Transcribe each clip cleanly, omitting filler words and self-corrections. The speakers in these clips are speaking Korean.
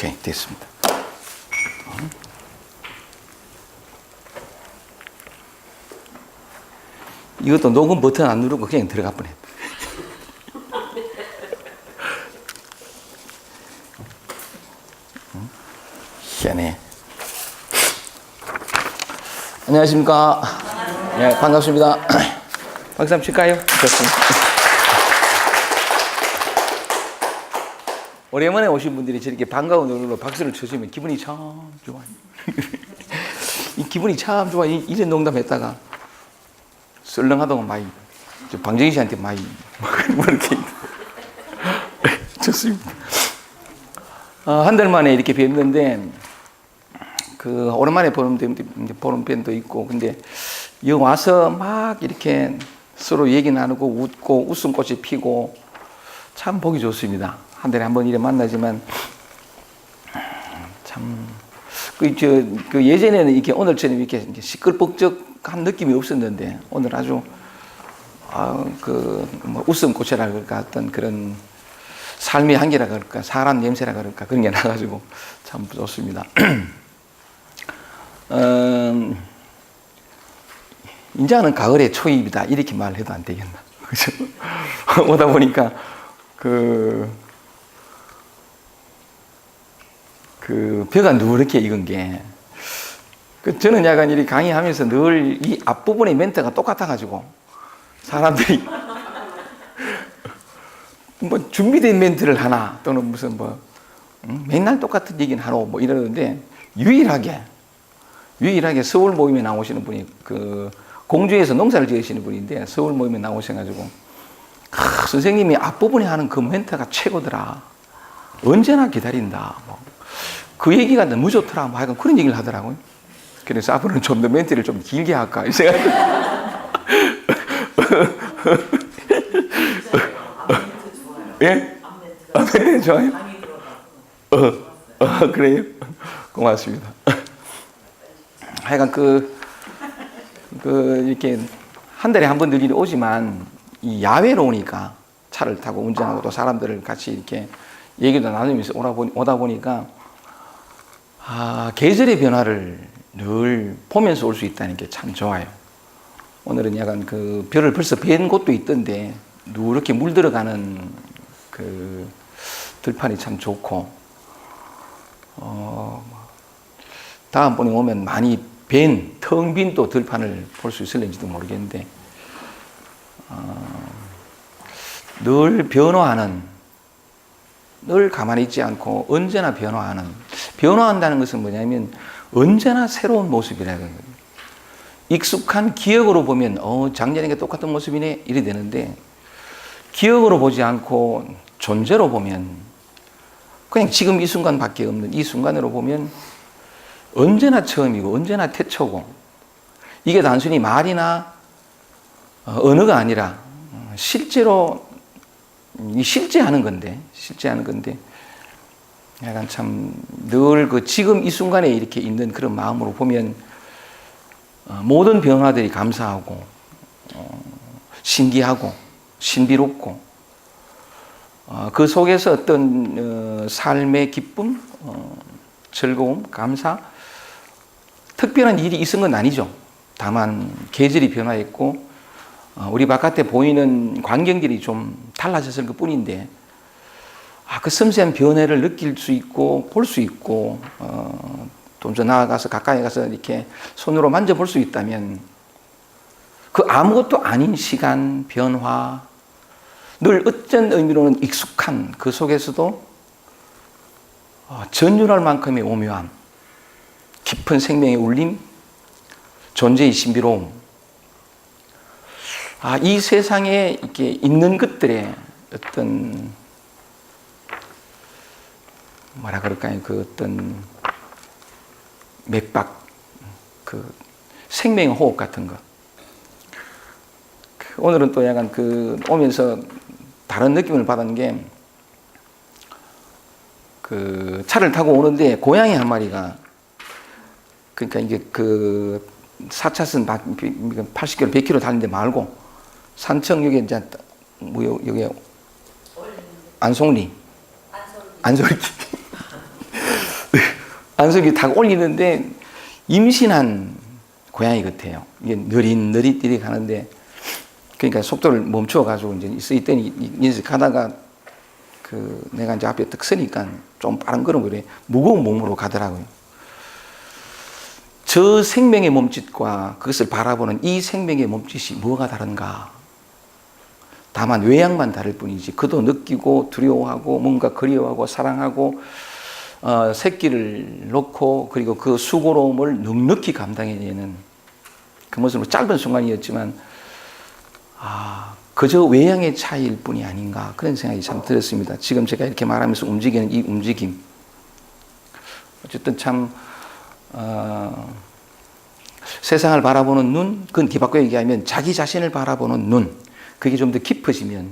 오케이, 됐습니다. 이것도 녹음 버튼 안 누르고 그냥 들어가 뻔했다. 희한해. 안녕하십니까. 네, 반갑습니다. 박수 한번 칠까요? 좋습니다. 오랜만에 오신 분들이 저렇게 반가운 얼굴로 박수를 쳐주면 기분이 참 좋아요. 이 기분이 참 좋아. 이런 농담했다가 썰렁하다고 많이 방정희 씨한테 많이 뭐 이렇게 좋습니다. 한 달 만에 이렇게 뵙는데 그 오랜만에 보는 팬도 있고, 근데 여기 와서 막 이렇게 서로 얘기 나누고 웃고 웃음꽃이 피고 참 보기 좋습니다. 한 달에 한 번 이래 만나지만 참 그 예전에는 이렇게 오늘처럼 이렇게 시끌벅적한 느낌이 없었는데 오늘 아주 뭐 웃음꽃이라 그럴까, 어떤 그런 삶의 향기라 그럴까, 사람 냄새라 그럴까, 그런 게 나가지고 참 좋습니다. 이제는 가을의 초입이다 이렇게 말해도 안 되겠나, 그죠? 오다 보니까 그 벼가 누렇게 익은 게, 저는 약간 이렇게 강의하면서 늘 이 앞부분의 멘트가 똑같아가지고 사람들이 뭐 준비된 멘트를 하나 또는 무슨 뭐 맨날 똑같은 얘기는 하노 뭐 이러는데, 유일하게 서울 모임에 나오시는 분이 그 공주에서 농사를 지으시는 분인데 서울 모임에 나오셔가지고 선생님이 앞부분에 하는 그 멘트가 최고더라, 언제나 기다린다, 뭐 그 얘기가 너무 좋더라, 뭐 하여간 그런 얘기를 하더라고요. 그래서 앞으로는 좀 더 멘트를 좀 길게 할까 이 생각. 예? 멘트 좋아요? 그래요? 고맙습니다. 하여간 이렇게 한 달에 한 번 늘 오지만 이 야외로 오니까 차를 타고 운전하고 또 사람들을 같이 이렇게 얘기도 나누면서 오다 보니까 계절의 변화를 늘 보면서 올 수 있다는 게 참 좋아요. 오늘은 약간 그 별을 벌써 뵌 곳도 있던데 누렇게 물들어가는 그 들판이 참 좋고, 다음번에 오면 많이 텅 빈 또 들판을 볼 수 있을는지도 모르겠는데, 늘 변화하는, 늘 가만히 있지 않고 언제나 변화한다는 것은 뭐냐면 언제나 새로운 모습이라는 거예요. 익숙한 기억으로 보면 작년에 똑같은 모습이네 이래 되는데, 기억으로 보지 않고 존재로 보면, 그냥 지금 이 순간밖에 없는 이 순간으로 보면 언제나 처음이고 언제나 태초고, 이게 단순히 말이나 언어가 아니라 실제로 실제하는 건데 약간 참 늘 그 지금 이 순간에 이렇게 있는 그런 마음으로 보면 모든 변화들이 감사하고 신기하고 신비롭고, 그 속에서 어떤 삶의 기쁨, 즐거움, 감사, 특별한 일이 있은 건 아니죠. 다만 계절이 변화했고 우리 바깥에 보이는 광경들이 좀 달라졌을 것 뿐인데, 그 섬세한 변화를 느낄 수 있고 볼 수 있고 좀 더 나아가서 가까이 가서 이렇게 손으로 만져볼 수 있다면, 그 아무것도 아닌 시간, 변화, 늘 어떤 의미로는 익숙한 그 속에서도 전율할 만큼의 오묘함, 깊은 생명의 울림, 존재의 신비로움, 이 세상에 이렇게 있는 것들의 어떤 뭐라 그럴까요? 그 어떤 맥박, 그 생명의 호흡 같은 것. 오늘은 또 약간 오면서 다른 느낌을 받은 게, 그 차를 타고 오는데 고양이 한 마리가, 그러니까 이게 그 4차선 80km, 100km 다니는데 말고 산청역에 이제 여기 안송리 안속이 탁 올리는데 임신한 고양이 같아요. 이게 느릿느릿 가는데, 그러니까 속도를 멈춰가지고 이제 있더니 이제 가다가 내가 이제 앞에 딱 서니까 좀 빠른 걸음으로 그래 무거운 몸으로 가더라고요. 저 생명의 몸짓과 그것을 바라보는 이 생명의 몸짓이 뭐가 다른가? 다만 외양만 다를 뿐이지 그도 느끼고 두려워하고 뭔가 그리워하고 사랑하고 새끼를 놓고 그리고 그 수고로움을 넉넉히 감당해내는 그 모습으로 짧은 순간이었지만 그저 외양의 차이일 뿐이 아닌가 그런 생각이 참 들었습니다. 지금 제가 이렇게 말하면서 움직이는 이 움직임 어쨌든 참 세상을 바라보는 눈, 그건 뒤바꿔 얘기하면 자기 자신을 바라보는 눈, 그게 좀 더 깊어지면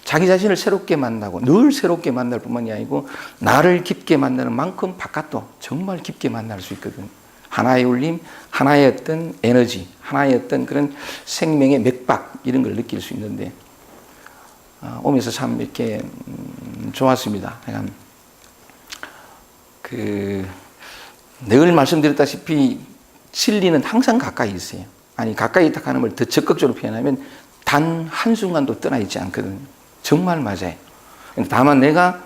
자기 자신을 새롭게 만나고 늘 새롭게 만날 뿐만이 아니고 나를 깊게 만나는 만큼 바깥도 정말 깊게 만날 수 있거든. 하나의 울림, 하나의 어떤 에너지, 하나의 어떤 그런 생명의 맥박 이런 걸 느낄 수 있는데 오면서 참 이렇게 좋았습니다. 그러니까 늘 말씀드렸다시피 진리는 항상 가까이 있어요. 아니 가까이 있다 하는 걸 더 적극적으로 표현하면 단 한순간도 떠나 있지 않거든요. 정말 맞아요. 다만 내가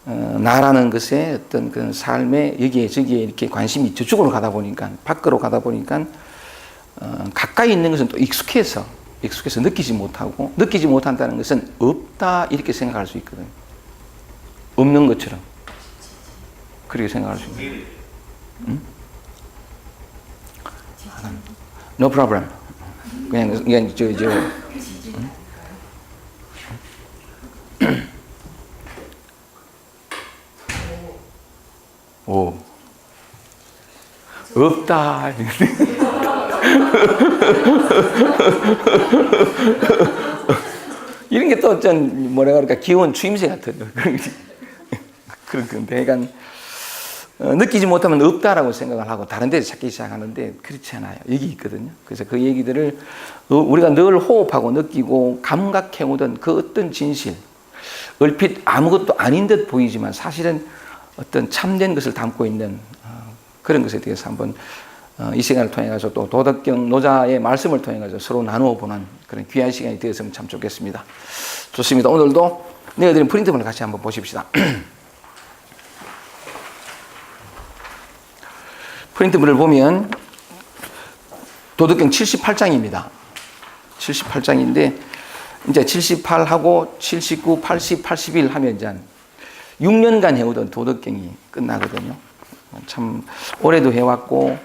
나라는 것에 어떤 그 삶에 여기에 저기에 이렇게 관심이 저쪽으로 가다 보니까 밖으로 가다 보니까 가까이 있는 것은 또 익숙해서 느끼지 못하고 느끼지 못한다는 것은 없다 이렇게 생각할 수 있거든요. 없는 것처럼 그렇게 생각할 수 있는. 응? No problem. 그냥 오 없다. 이런 게 또 어떤 뭐라 그럴까 귀여운 추임새 같은 그런 건데, 그러니까 느끼지 못하면 없다라고 생각을 하고 다른 데서 찾기 시작하는데 그렇지 않아요. 여기 있거든요. 그래서 그 얘기들을 우리가 늘 호흡하고 느끼고 감각해오던 그 어떤 진실, 얼핏 아무것도 아닌 듯 보이지만 사실은 어떤 참된 것을 담고 있는 그런 것에 대해서 한번 이 시간을 통해 가지고 또 도덕경 노자의 말씀을 통해 가지고 서로 나누어 보는 그런 귀한 시간이 되었으면 참 좋겠습니다. 좋습니다. 오늘도 내어드린 프린트물을 같이 한번 보십시다. 프린트물을 보면 도덕경 78장입니다. 78장인데 이제 78하고 79, 80, 81 하면 이제 6년간 해오던 도덕경이 끝나거든요. 참 올해도 해왔고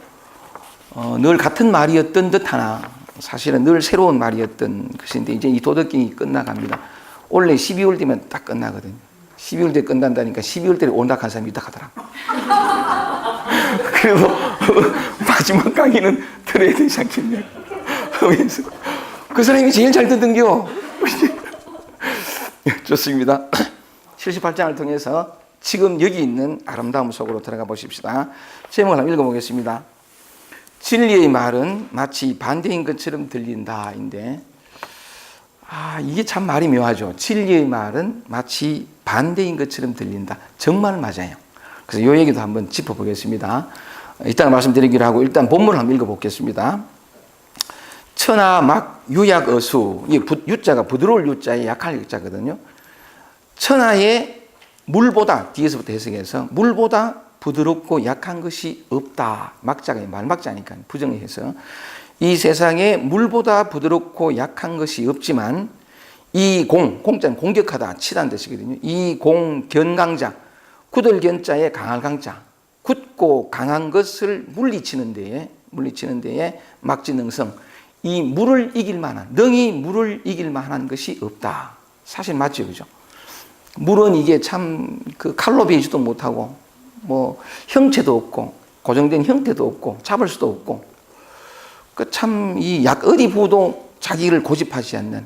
늘 같은 말이었던 듯 하나 사실은 늘 새로운 말이었던 것인데 이제 이 도덕경이 끝나갑니다. 원래 12월 되면 딱 끝나거든요. 12월 때 끝난다니까 12월 때에 온다 한 사람이 있다 하더라. 그래서 마지막 강의는 들어야 되지 않겠냐 하면서 그 사람이 제일 잘 듣는겨. 좋습니다. 78장을 통해서 지금 여기 있는 아름다움 속으로 들어가 보십시다. 제목을 한번 읽어보겠습니다. 진리의 말은 마치 반대인 것처럼 들린다인데 이게 참 말이 묘하죠. 진리의 말은 마치 반대인 것처럼 들린다. 정말 맞아요. 그래서 이 얘기도 한번 짚어보겠습니다. 이따가 말씀드리기로 하고 일단 본문을 한번 읽어보겠습니다. 천하 막 유약 어수, 이 유자가 부드러울 유자에 약할 유자거든요. 천하의 물보다, 뒤에서부터 해석해서 물보다 부드럽고 약한 것이 없다. 막자가 말막자니까 부정해서 이 세상에 물보다 부드럽고 약한 것이 없지만 이 공자는 공격하다, 치다는 뜻이거든요. 이 견강자, 굳을 견자에 강할 강자, 굳고 강한 것을 물리치는 데에 막지능성, 이 물을 이길 만한, 능히 물을 이길 만한 것이 없다. 사실 맞죠, 그죠? 물은 이게 참 칼로 베지도 못하고, 형체도 없고, 고정된 형태도 없고, 잡을 수도 없고, 참 이 약 어디 부어도 자기를 고집하지 않는,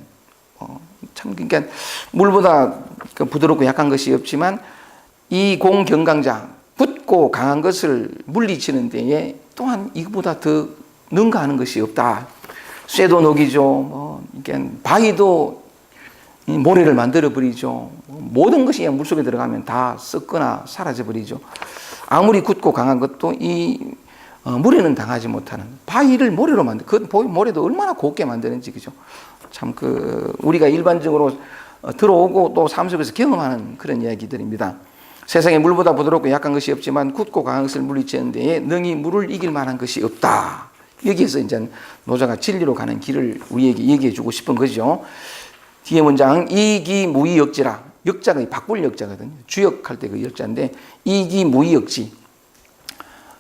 참 그러니까 물보다 부드럽고 약한 것이 없지만 이 공경강자, 굳고 강한 것을 물리치는 데에 또한 이거보다 더 능가하는 것이 없다. 쇠도 녹이죠. 그러니까 바위도 모래를 만들어 버리죠. 모든 것이 물속에 들어가면 다 썩거나 사라져 버리죠. 아무리 굳고 강한 것도 이 물에는 당하지 못하는 바위를 모래로 만든 그 모래도 얼마나 곱게 만드는지 그죠? 참 우리가 일반적으로 들어오고 또 삶 속에서 경험하는 그런 이야기들입니다. 세상에 물보다 부드럽고 약한 것이 없지만 굳고 강한 것을 물리치는 데에 능히 물을 이길 만한 것이 없다. 여기에서 이제 노자가 진리로 가는 길을 우리에게 얘기해 주고 싶은 거죠. 뒤에 문장 이기무이역지라. 역자가 바꿀 역자거든요. 주역할 때 그 역자인데 이기무이역지.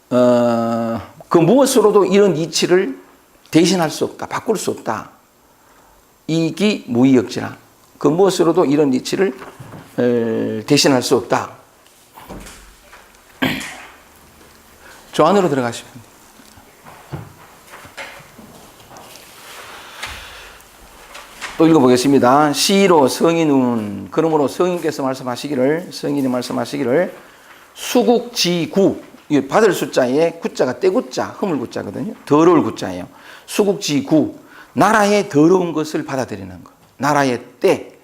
그 무엇으로도 이런 이치를 대신할 수 없다. 바꿀 수 없다. 이기무이역지라. 그 무엇으로도 이런 이치를 대신할 수 없다. 저 안으로 들어가시면 돼요. 또 읽어보겠습니다. 시로 성인은 그러므로 성인이 말씀하시기를 수국지구 받을 숫자에 구자가 떼구자 허물구자거든요. 더러울 구자예요. 수국지구 나라의 더러운 것을 받아들이는 것.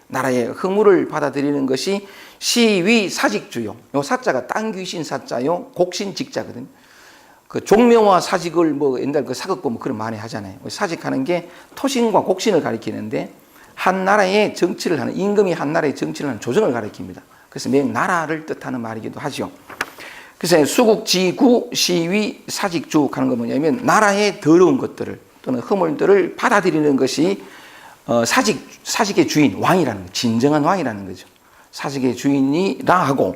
나라의 허물을 받아들이는 것이 시위 사직주요. 요 사자가 딴귀신 사자요. 곡신직자거든요. 그 종묘와 사직을 옛날 그 사극고 그런 많이 하잖아요. 사직하는 게 토신과 곡신을 가리키는데 한 나라의 정치를 하는 임금이 한 나라의 정치를 하는 조정을 가리킵니다. 그래서 매 나라를 뜻하는 말이기도 하죠. 그래서 수국지구 시위 사직주 하는 건 뭐냐면 나라의 더러운 것들을 또는 허물들을 받아들이는 것이 사직의 주인 왕이라는 거죠. 진정한 왕이라는 거죠. 사직의 주인이라 하고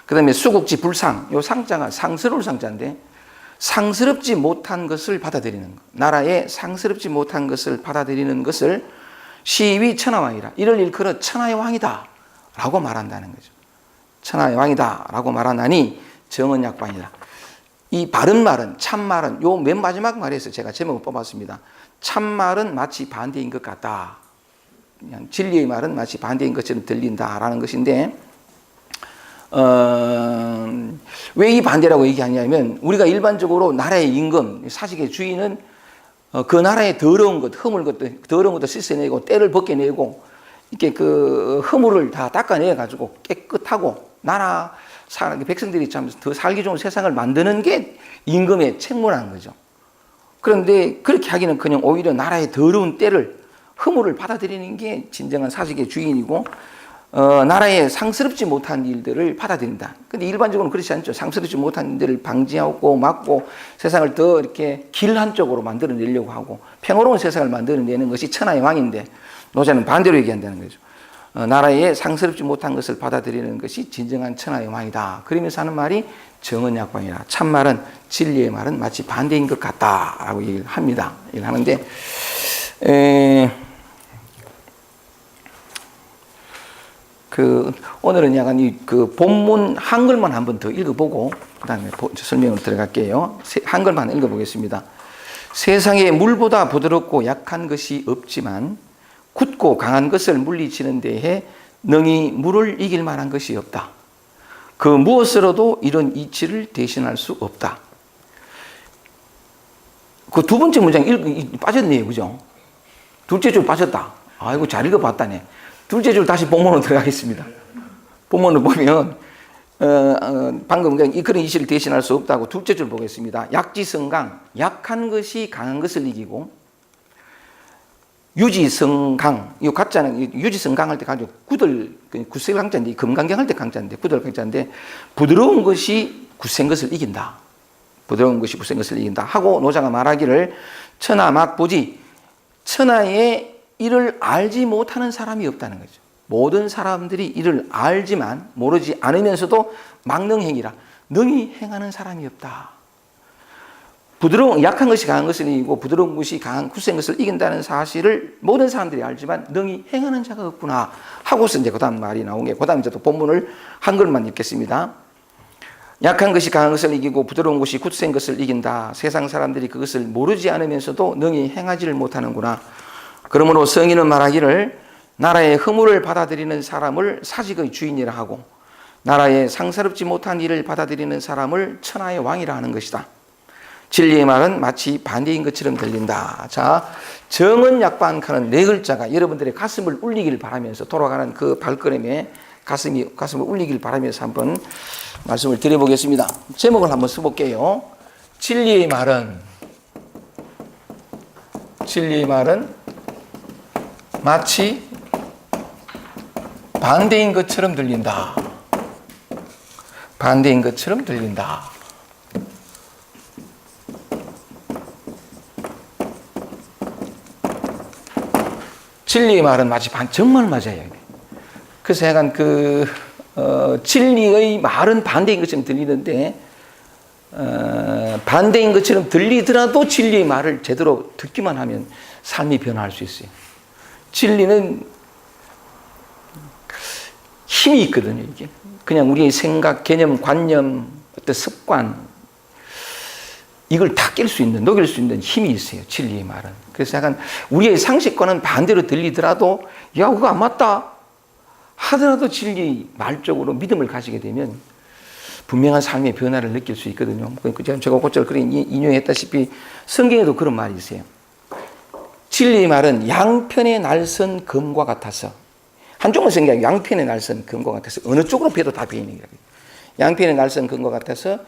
그다음에 수국지 불상 요 상자가 상스러울 상자인데 상스럽지 못한 것을 받아들이는 것. 나라의 상스럽지 못한 것을 받아들이는 것을 시위 천하왕이라. 이를 일컬어 천하의 왕이다 라고 말한다는 거죠. 천하의 왕이다 라고 말하나니 정언약방이다. 이 바른 말은 참말은 요 맨 마지막 말에서 제가 제목을 뽑았습니다. 참말은 마치 반대인 것 같다. 그냥 진리의 말은 마치 반대인 것처럼 들린다라는 것인데 왜 이 반대라고 얘기하냐면 우리가 일반적으로 나라의 임금, 사직의 주인은 그 나라의 더러운 것, 더러운 것도 씻어내고 때를 벗겨내고 이렇게 그 허물을 다 닦아내 가지고 깨끗하고 나라 백성들이 참 더 살기 좋은 세상을 만드는 게 임금의 책무라는 거죠. 그런데 그렇게 하기는 그냥 오히려 나라의 더러운 때를 허물을 받아들이는 게 진정한 사직의 주인이고 나라의 상스럽지 못한 일들을 받아들인다. 근데 일반적으로는 그렇지 않죠. 상스럽지 못한 일들을 방지하고 막고 세상을 더 이렇게 길 한쪽으로 만들어내려고 하고 평화로운 세상을 만들어내는 것이 천하의 왕인데 노자는 반대로 얘기한다는 거죠. 나라의 상스럽지 못한 것을 받아들이는 것이 진정한 천하의 왕이다. 그러면서 하는 말이 정언약방이라. 참말은 진리의 말은 마치 반대인 것 같다라고 얘기를 합니다. 얘기를 하는데 오늘은 약간 그 본문 한글만 한번 더 읽어보고 그다음에 설명으로 들어갈게요. 한글만 읽어보겠습니다. 세상에 물보다 부드럽고 약한 것이 없지만 굳고 강한 것을 물리치는 데에 능히 물을 이길 만한 것이 없다. 그 무엇으로도 이런 이치를 대신할 수 없다. 그 두 번째 문장 빠졌네요, 그죠? 둘째 줄 빠졌다. 아이고 잘 읽어봤다네. 둘째 줄 다시 본문으로 들어가겠습니다. 본문을 보면 방금 그런 이치를 대신할 수 없다고 둘째 줄 보겠습니다. 약지성강, 약한 것이 강한 것을 이기고 유지성강, 이 가짜는 유지성강 할 때 가지고 굳센 강자인데 금강경 할 때 강자인데 굳을 강자인데 부드러운 것이 굳센 것을 이긴다. 부드러운 것이 굳센 것을 이긴다 하고 노자가 말하기를 천하막부지 천하에 이를 알지 못하는 사람이 없다는 거죠. 모든 사람들이 이를 알지만 모르지 않으면서도 막능행위라 능히 행하는 사람이 없다. 약한 것이 강한 것을 이기고 부드러운 것이 강한 굳센 것을 이긴다는 사실을 모든 사람들이 알지만 능히 행하는 자가 없구나 하고서 이제 그다음 말이 나온 게 그다음 이제 또 본문을 한글만 읽겠습니다. 약한 것이 강한 것을 이기고 부드러운 것이 굳센 것을 이긴다. 세상 사람들이 그것을 모르지 않으면서도 능히 행하지를 못하는구나. 그러므로 성인은 말하기를 나라의 허물을 받아들이는 사람을 사직의 주인이라 하고 나라의 상스럽지 못한 일을 받아들이는 사람을 천하의 왕이라 하는 것이다. 진리의 말은 마치 반대인 것처럼 들린다. 자, 정언약반하는 네 글자가 여러분들의 가슴을 울리기를 바라면서 돌아가는 그 발걸음에 가슴을 울리길 바라면서 한번 말씀을 드려보겠습니다. 제목을 한번 써볼게요. 진리의 말은 마치 반대인 것처럼 들린다. 반대인 것처럼 들린다. 진리의 말은 마치 정말 맞아요. 그래서 약간 진리의 말은 반대인 것처럼 들리는데, 반대인 것처럼 들리더라도 진리의 말을 제대로 듣기만 하면 삶이 변화할 수 있어요. 진리는 힘이 있거든요, 이게. 그냥 우리의 생각, 개념, 관념, 어떤 습관, 이걸 다 깰 수 있는, 녹일 수 있는 힘이 있어요, 진리의 말은. 그래서 약간 우리의 상식과는 반대로 들리더라도, 야, 그거 안 맞다 하더라도 진리 말 쪽으로 믿음을 가지게 되면 분명한 삶의 변화를 느낄 수 있거든요. 제가 곧잘 그런 인용했다시피 성경에도 그런 말이 있어요. 진리의 말은 양편의 날선 검과 같아서, 한쪽만 생각하면 양편의 날선 검과 같아서 어느 쪽으로 펴도 다 베이는 거예요. 양편의 날선 검과 같아서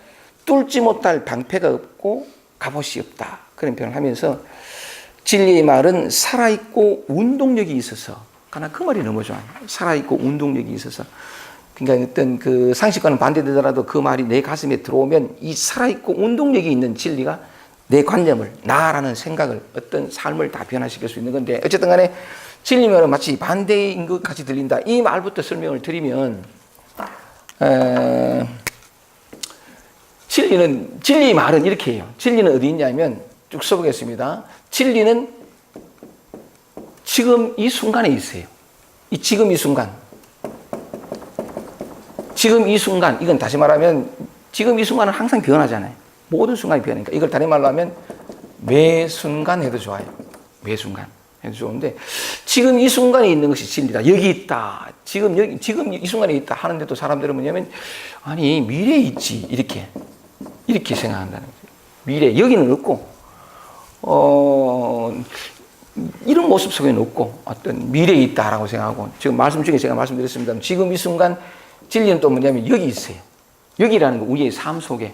뚫지 못할 방패가 없고 갑옷이 없다. 그런 표현을 하면서 진리의 말은 살아있고 운동력이 있어서, 나 그 말이 너무 좋아요. 살아있고 운동력이 있어서. 그러니까 어떤 그 상식과는 반대되더라도 그 말이 내 가슴에 들어오면 이 살아있고 운동력이 있는 진리가 내 관념을, 나라는 생각을, 어떤 삶을 다 변화시킬 수 있는 건데, 어쨌든 간에 진리말은 마치 반대인 것 같이 들린다. 이 말부터 설명을 드리면, 진리의 말은 이렇게 해요. 진리는 어디 있냐면, 쭉 써보겠습니다. 진리는 지금 이 순간에 있어요. 지금 이 순간. 지금 이 순간, 이건 다시 말하면 지금 이 순간은 항상 변하잖아요. 모든 순간이 변하니까. 이걸 다른 말로 하면 매 순간 해도 좋아요. 매 순간 해도 좋은데, 지금 이 순간에 있는 것이 진리다. 여기 있다. 지금 이 순간에 있다 하는데도 사람들은 뭐냐면, 아니, 미래에 있지. 이렇게 생각한다는 거죠. 미래, 여기는 없고, 이런 모습 속에는 없고, 어떤 미래에 있다라고 생각하고, 지금 말씀 중에 제가 말씀드렸습니다. 지금 이 순간 진리는 또 뭐냐면 여기 있어요. 여기라는 거, 우리의 삶 속에,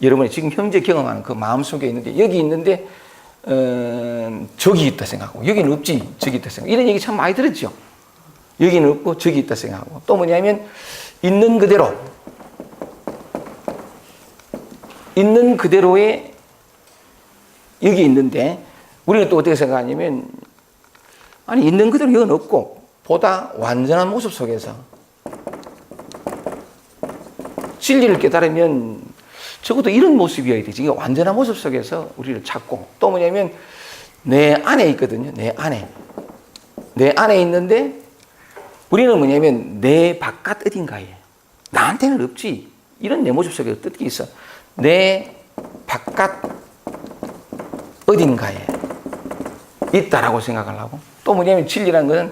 여러분이 지금 현재 경험하는 그 마음 속에 있는데, 여기 있는데 저기 있다 생각하고, 여기는 없지, 저기 있다 생각하고, 이런 얘기 참 많이 들었죠. 여기는 없고 저기 있다 생각하고, 또 뭐냐면 있는 그대로의 여기 있는데, 우리는 또 어떻게 생각하냐면, 아니, 있는 그대로 여기는 없고 보다 완전한 모습 속에서 진리를 깨달으면 적어도 이런 모습이어야 되지. 이게 완전한 모습 속에서 우리를 찾고, 또 뭐냐면 내 안에 있거든요. 내 안에 있는데, 우리는 뭐냐면 내 바깥 어딘가에, 나한테는 없지, 이런 내 모습 속에 어떤 게 있어. 내 바깥 어딘가에 있다라고 생각을 하고, 또 뭐냐면 진리라는 것은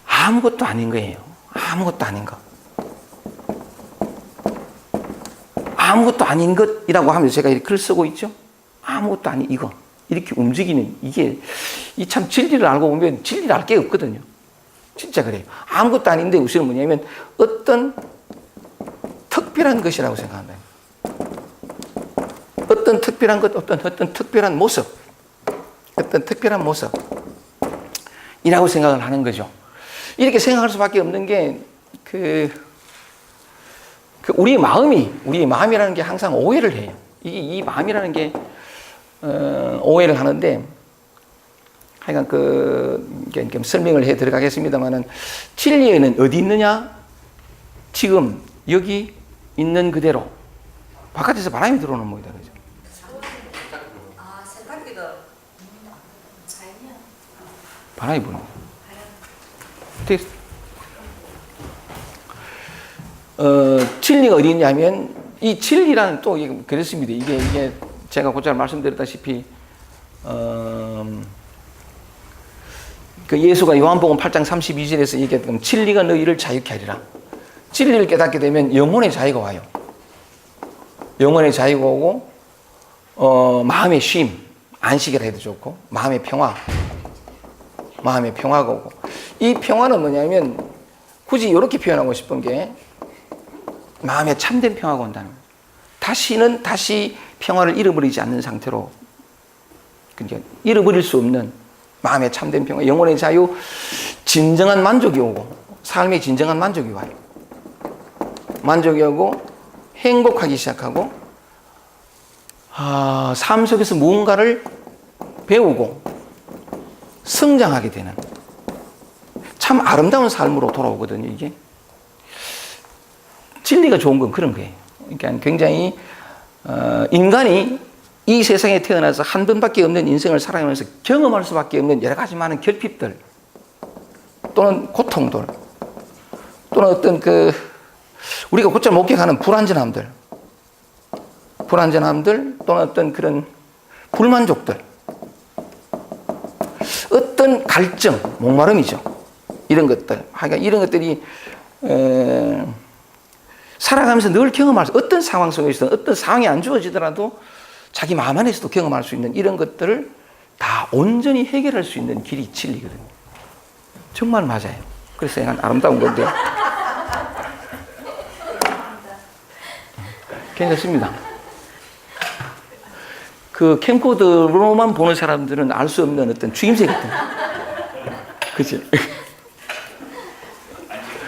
아무것도 아닌 거예요. 아무것도 아닌 거. 아무것도 아닌 것이라고 하면서 제가 이렇게 글 쓰고 있죠. 아무것도 아닌 이거. 이렇게 움직이는 이게, 이 참 진리를 알고 보면 진리를 알 게 없거든요. 진짜 그래요. 아무것도 아닌데 우선은 뭐냐면 어떤 특별한 것이라고 생각한다. 어떤 특별한 것, 어떤 특별한 모습, 어떤 특별한 모습이라고 생각을 하는 거죠. 이렇게 생각할 수밖에 없는 게, 우리의 마음이라는 게 항상 오해를 해요. 이 마음이라는 게, 오해를 하는데, 하여간 설명을 해 들어가겠습니다만은, 진리에는 어디 있느냐? 지금, 여기 있는 그대로. 바깥에서 바람이 들어오는 모이다, 그죠? 바람이 부는 거예요. 진리가 어디 있냐면, 이 진리라는 또 그렇습니다. 이게 제가 곧잘 말씀드렸다시피, 그 예수가 요한복음 8장 32절에서 얘기했던 진리가 너희를 자유케 하리라. 진리를 깨닫게 되면 영혼의 자유가 와요. 영혼의 자유가 오고, 마음의 쉼, 안식이라 해도 좋고, 마음의 평화가 오고, 이 평화는 뭐냐면 굳이 이렇게 표현하고 싶은 게 마음에 참된 평화가 온다는 거예요. 다시 평화를 잃어버리지 않는 상태로, 그러니까 잃어버릴 수 없는 마음의 참된 평화, 영혼의 자유, 진정한 만족이 오고, 삶의 진정한 만족이 와요. 만족이 오고 행복하기 시작하고, 삶 속에서 무언가를 배우고 성장하게 되는 참 아름다운 삶으로 돌아오거든요. 이게 진리가 좋은 건 그런 거예요. 그러니까 굉장히 인간이 이 세상에 태어나서 한 번밖에 없는 인생을 살아가면서 경험할 수밖에 없는 여러 가지 많은 결핍들 또는 고통들 또는 어떤 우리가 곧잘 목격하는 불안전함들 또는 어떤 그런 불만족들, 어떤 갈증, 목마름이죠. 이런 것들. 하여간 이런 것들이 살아가면서 늘 경험할 수, 어떤 상황 속에서든 어떤 상황이 안 주어지더라도 자기 마음 안에서도 경험할 수 있는 이런 것들을 다 온전히 해결할 수 있는 길이 진리거든요. 정말 맞아요. 그래서 약간 아름다운 건데. 괜찮습니다. 그 캠코더로만 보는 사람들은 알 수 없는 어떤 주임새 같은. 그치?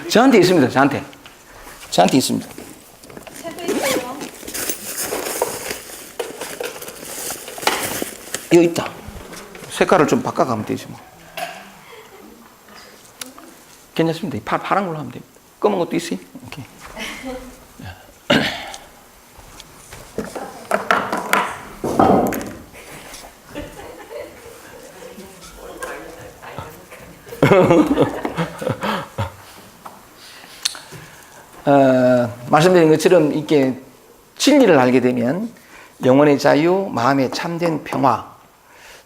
저한테 있습니다. 저한테 있습니다. 여기 있다. 색깔을 좀 바꿔가면 되지 뭐. 괜찮습니다. 파란 걸로 하면 됩니다. 검은 것도 있어요. 오케이. 말씀드린 것처럼 이렇게 진리를 알게 되면 영혼의 자유, 마음의 참된 평화,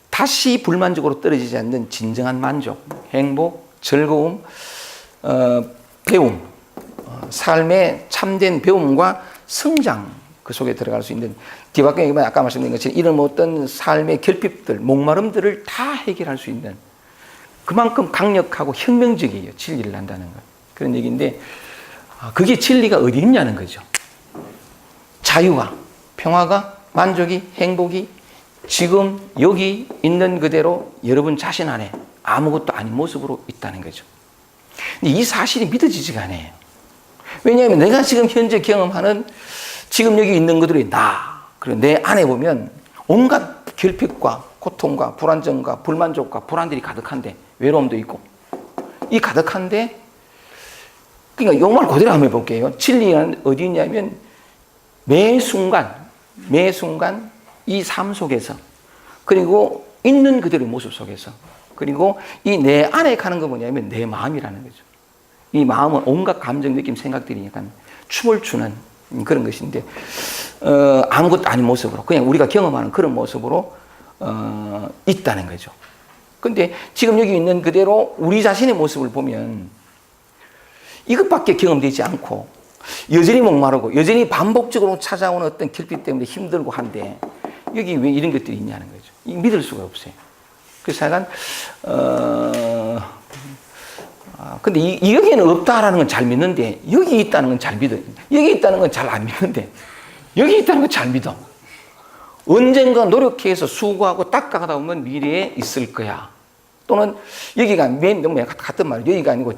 다시 불만족으로 떨어지지 않는 진정한 만족, 행복, 즐거움, 배움, 삶의 참된 배움과 성장, 그 속에 들어갈 수 있는, 뒤바뀌어 보면 아까 말씀드린 것처럼 이런 어떤 삶의 결핍들, 목마름들을 다 해결할 수 있는, 그만큼 강력하고 혁명적이에요. 진리를 안다는 것. 그런 얘기인데, 그게 진리가 어디 있냐는 거죠. 자유가, 평화가, 만족이, 행복이 지금 여기 있는 그대로 여러분 자신 안에 아무것도 아닌 모습으로 있다는 거죠. 이 사실이 믿어지지가 않아요. 왜냐하면 내가 지금 현재 경험하는 지금 여기 있는 것들이 나, 그리고 내 안에 보면 온갖 결핍과 고통과 불안정과 불만족과 불안들이 가득한데, 외로움도 있고 이 가득한데, 그러니까 이 말 그대로 한번 해볼게요. 진리는 어디 있냐면 매 순간 이 삶 속에서, 그리고 있는 그대로의 모습 속에서, 그리고 이 내 안에 가는 거 뭐냐면 내 마음이라는 거죠. 이 마음은 온갖 감정, 느낌, 생각들이 약간 춤을 추는 그런 것인데, 아무것도 아닌 모습으로, 그냥 우리가 경험하는 그런 모습으로 있다는 거죠. 근데 지금 여기 있는 그대로 우리 자신의 모습을 보면 이것밖에 경험되지 않고 여전히 목마르고 여전히 반복적으로 찾아오는 어떤 결핍 때문에 힘들고 한데, 여기 왜 이런 것들이 있냐는 거죠. 믿을 수가 없어요. 그래서 약간 근데 여기는 없다라는 건 잘 믿는데, 여기 있다는 건 잘 믿어요. 여기 있다는 건 잘 안 믿는데, 여기 있다는 건 잘 믿어. 언젠가 노력해서 수고하고 닦아가다 보면 미래에 있을 거야. 또는 여기가 너무 같은 말이에요. 여기가 아니고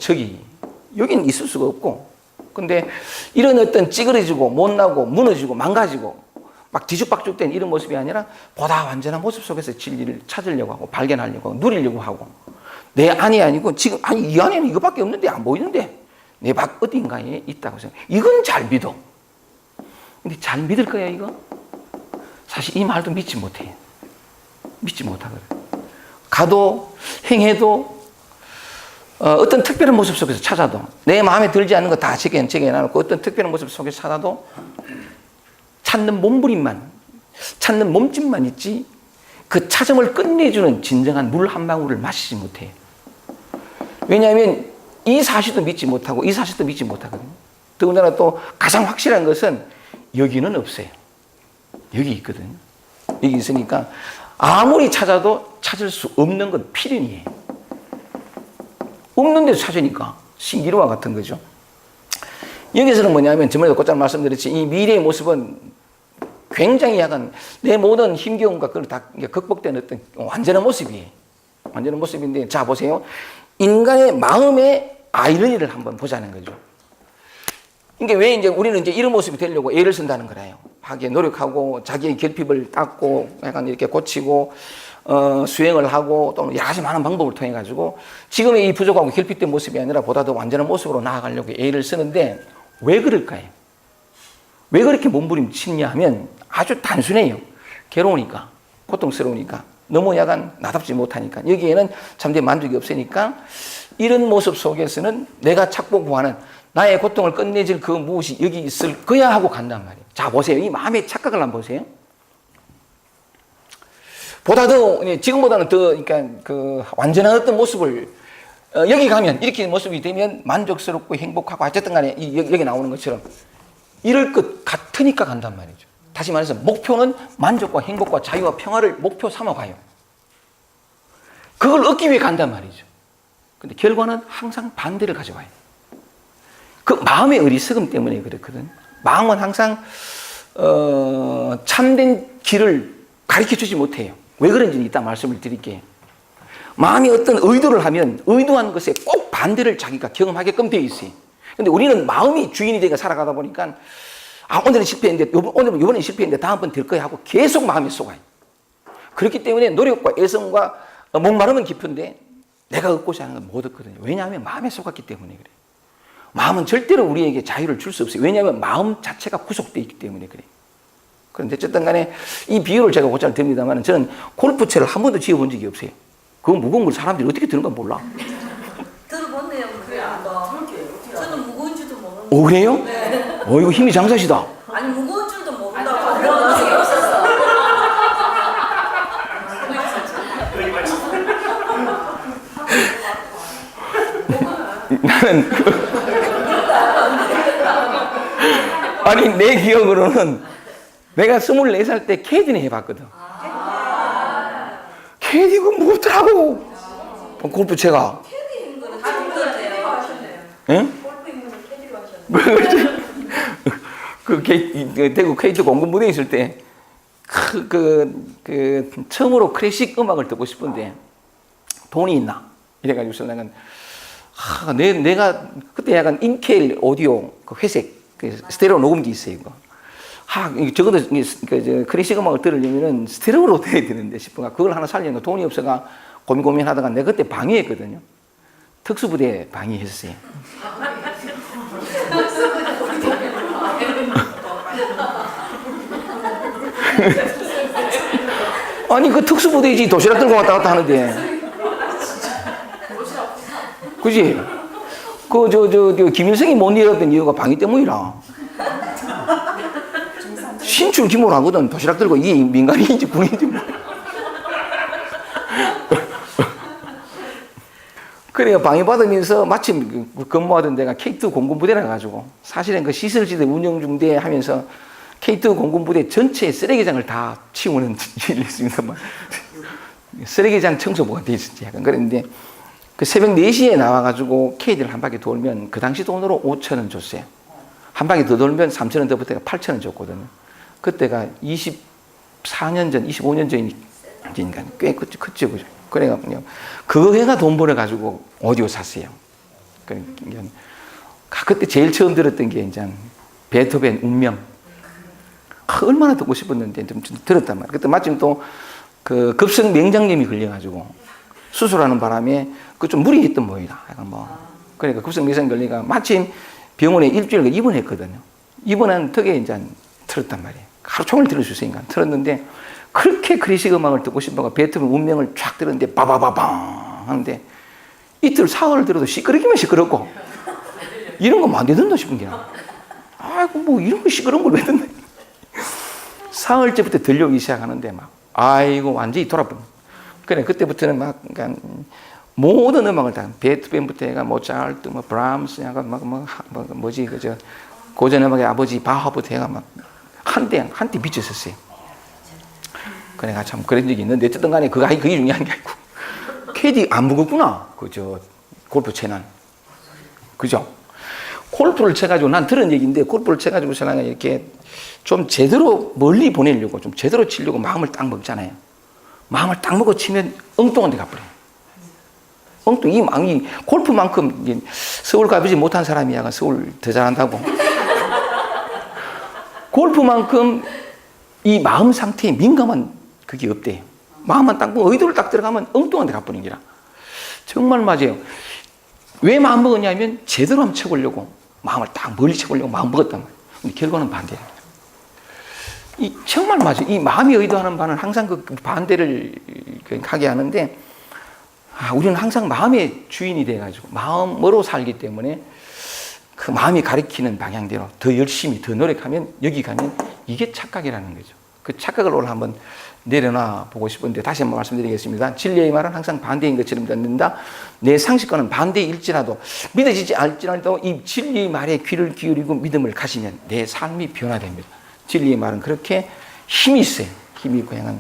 여기는 있을 수가 없고. 근데 이런 어떤 찌그러지고 못나고 무너지고 망가지고 막 뒤죽박죽된 이런 모습이 아니라 보다 완전한 모습 속에서 진리를 찾으려고 하고 발견하려고 하고 누리려고 하고, 내 안이 아니고 지금 이 안에는 이것밖에 없는데, 안 보이는데 내 밖 어딘가에 있다고 생각. 이건 잘 믿어. 근데 잘 믿을 거야 이거? 사실 이 말도 믿지 못해요. 믿지 못하거든. 가도 행해도 어떤 특별한 모습 속에서 찾아도, 내 마음에 들지 않는 거 다 제게놔놓고 어떤 특별한 모습 속에서 찾아도 찾는 몸짓만 있지, 그 찾음을 끝내주는 진정한 물 한 방울을 마시지 못해요. 왜냐하면 이 사실도 믿지 못하고 이 사실도 믿지 못하거든요. 더군다나 또 가장 확실한 것은 여기는 없어요. 여기 있거든요. 여기 있으니까 아무리 찾아도 찾을 수 없는 건 필연이에요. 없는 데서 찾으니까 신기루와 같은 거죠. 여기서는 뭐냐면 저번에도 곧잘 말씀드렸지 이 미래의 모습은 굉장히 약간 내 모든 힘겨움과 그걸 다 극복된 어떤 완전한 모습이에요. 완전한 모습인데 자 보세요. 인간의 마음의 아이러니를 한번 보자는 거죠. 이게 왜 이제 우리는 이제 이런 모습이 되려고 애를 쓴다는 거예요. 하기에 노력하고 자기의 결핍을 닦고 약간 이렇게 고치고 수행을 하고 또는 여러 가지 많은 방법을 통해 가지고 지금의 이 부족하고 결핍된 모습이 아니라 보다 더 완전한 모습으로 나아가려고 애를 쓰는데 왜 그럴까요? 왜 그렇게 몸부림치냐 하면 아주 단순해요. 괴로우니까, 고통스러우니까, 너무 약간 나답지 못하니까, 여기에는 참된 만족이 없으니까 이런 모습 속에서는 내가 찾고 구하는 나의 고통을 끝내줄 그 무엇이 여기 있을 거야 하고 간단 말이에요. 자 보세요. 이 마음의 착각을 한번 보세요. 보다 더 지금보다는 더 그러니까 그 완전한 어떤 모습을 여기 가면 이렇게 모습이 되면 만족스럽고 행복하고 어쨌든 간에 여기 나오는 것처럼 이럴 것 같으니까 간단 말이죠. 다시 말해서 목표는 만족과 행복과 자유와 평화를 목표 삼아 가요. 그걸 얻기 위해 간단 말이죠. 근데 결과는 항상 반대를 가져와요. 그 마음의 어리석음 때문에 그렇거든. 마음은 항상 참된 길을 가르쳐 주지 못해요. 왜 그런지 이따 말씀을 드릴게요. 마음이 어떤 의도를 하면 의도한 것에 꼭 반대를 자기가 경험하게끔 되어 있어요. 근데 우리는 마음이 주인이 되게 살아가다 보니까 오늘은 실패했는데 이번엔 실패했는데 다음번 될 거야 하고 계속 마음이 속아요. 그렇기 때문에 노력과 애성과 목마름은 깊은데 내가 얻고자 하는 건 못 얻거든요. 왜냐하면 마음에 속았기 때문에 그래요. 마음은 절대로 우리에게 자유를 줄 수 없어요. 왜냐하면 마음 자체가 구속되어 있기 때문에 그래요. 그런데 어쨌든 간에 이 비유를 제가 곧잘 듭니다만 저는 골프채를 한 번도 지어본 적이 없어요. 그거 무거운 걸 사람들이 어떻게 드는 건 몰라. 들어봤네요. 그래 한번. 저는 무거운 줄도 모르는. 오 그래요? 네. 이거 힘이 장사시다. 아니 무거운 줄도 모른다고 그런 적이 없었어. 나는 아니 내 기억으로는 내가 24살 때 캐디는 해봤거든. 캐디가 무겁더라고. 골프채가. 캐디 힘들어. 다 힘들어요. 응? 골프 힘들어 캐디로 하셨네. 그 대구 KT 공군 무대에 있을 때 처음으로 클래식 음악을 듣고 싶은데 돈이 있나? 이래가지고서 내가 그때 약간 인켈 오디오 그 회색 그 스테레오 녹음기 있어요. 이거. 적어도 클래식 음악을 들으려면은 스테레오로 돼야 되는데 싶어가 그걸 하나 살려면 돈이 없어가 고민하다가 내가 그때 방해했거든요. 특수부대 방해했어요. 아니 그 특수부대이지 도시락 들고 왔다 갔다 하는데 그지? 김일성이 못 일었던 이유가 방위 때문이라 신출 기모라거든. 도시락 들고 이게 민간인인지 군인인지 그래요. 방위받으면서 마침 근무하던 데가 K2 공군부대라 가지고 사실은 그 시설지대 운영 중대 하면서 K2 공군부대 전체 쓰레기장을 다 치우는 일을 했습니다만 쓰레기장 청소부가 돼 있었지 약간 그랬는데 그 새벽 4시에 나와가지고 K들 한 바퀴 돌면 그 당시 돈으로 5,000원 줬어요. 한 바퀴 더 돌면 3,000원 더 붙어가 8,000원 줬거든요. 그때가 24년 전, 25년 전이니까 꽤 컸죠. 그죠? 그래가지고 그거 해가 돈 벌어가지고 오디오 샀어요. 그때 제일 처음 들었던 게 이제 베토벤 운명. 얼마나 듣고 싶었는데 좀 들었단 말이에요. 그때 마침 또 그 급성 맹장염이 걸려가지고 수술하는 바람에 그 좀 무리했던 모이다. 약간 그러니까 급성 맹장 걸리가 마침 병원에 일주일 입원했거든요. 입원한 턱에 이제 틀었단 말이에요. 하루 종일 들을 수 있으니까 틀었는데 그렇게 클래식 음악을 듣고 싶어가 베토벤 운명을 쫙 들었는데 바바바방 하는데 이틀 사흘을 들어도 시끄럽기만 시끄럽고 이런 거 안 되던다 싶은 게 아이고 뭐 이런 거 시끄러운 걸 왜 듣나 사흘째부터 들려오기 시작하는데 막 아이고 완전히 돌아버려. 그래 그때부터는 막 그러니까 모든 음악을 다 베토벤부터 해가 모차르트 뭐 브람스 약간 뭐지 그저 고전 음악의 아버지 바하부터 해가 막 한때 미쳤었어요. 그래가 참 그런 적이 있는데 어쨌든 간에 그게 중요한 게 아니고 캐디 안 무겁구나. 그저 골프채는 그죠? 골프를 쳐가지고, 난 들은 얘기인데, 골프를 쳐가지고 저는 이렇게 좀 제대로 멀리 보내려고, 좀 제대로 치려고 마음을 딱 먹잖아요. 마음을 딱 먹고 치면 엉뚱한 데 가버려요. 엉뚱, 이 마음이 골프만큼 서울 가보지 못한 사람이야. 서울 더 잘한다고. 골프만큼 이 마음 상태에 민감한 그게 없대요. 마음만 딱 먹고 의도를 딱 들어가면 엉뚱한 데 가버리는 기라. 정말 맞아요. 왜 마음 먹었냐면 제대로 한번 쳐보려고 마음을 딱 멀리 쳐보려고 마음 먹었단 말이에요. 근데 결과는 반대예요. 이 정말 맞아요. 이 마음이 의도하는 바는 항상 그 반대를 하게 하는데, 우리는 항상 마음의 주인이 돼가지고 마음으로 살기 때문에 그 마음이 가리키는 방향대로 더 열심히 더 노력하면 여기 가면 이게 착각이라는 거죠. 그 착각을 오늘 한번 내려놔 보고 싶은데 다시 한번 말씀드리겠습니다. 진리의 말은 항상 반대인 것처럼 듣는다. 내 상식과는 반대일지라도 믿어지지 않을지라도 이 진리의 말에 귀를 기울이고 믿음을 가지면 내 삶이 변화됩니다. 진리의 말은 그렇게 힘이 있어요. 힘이 있고 향한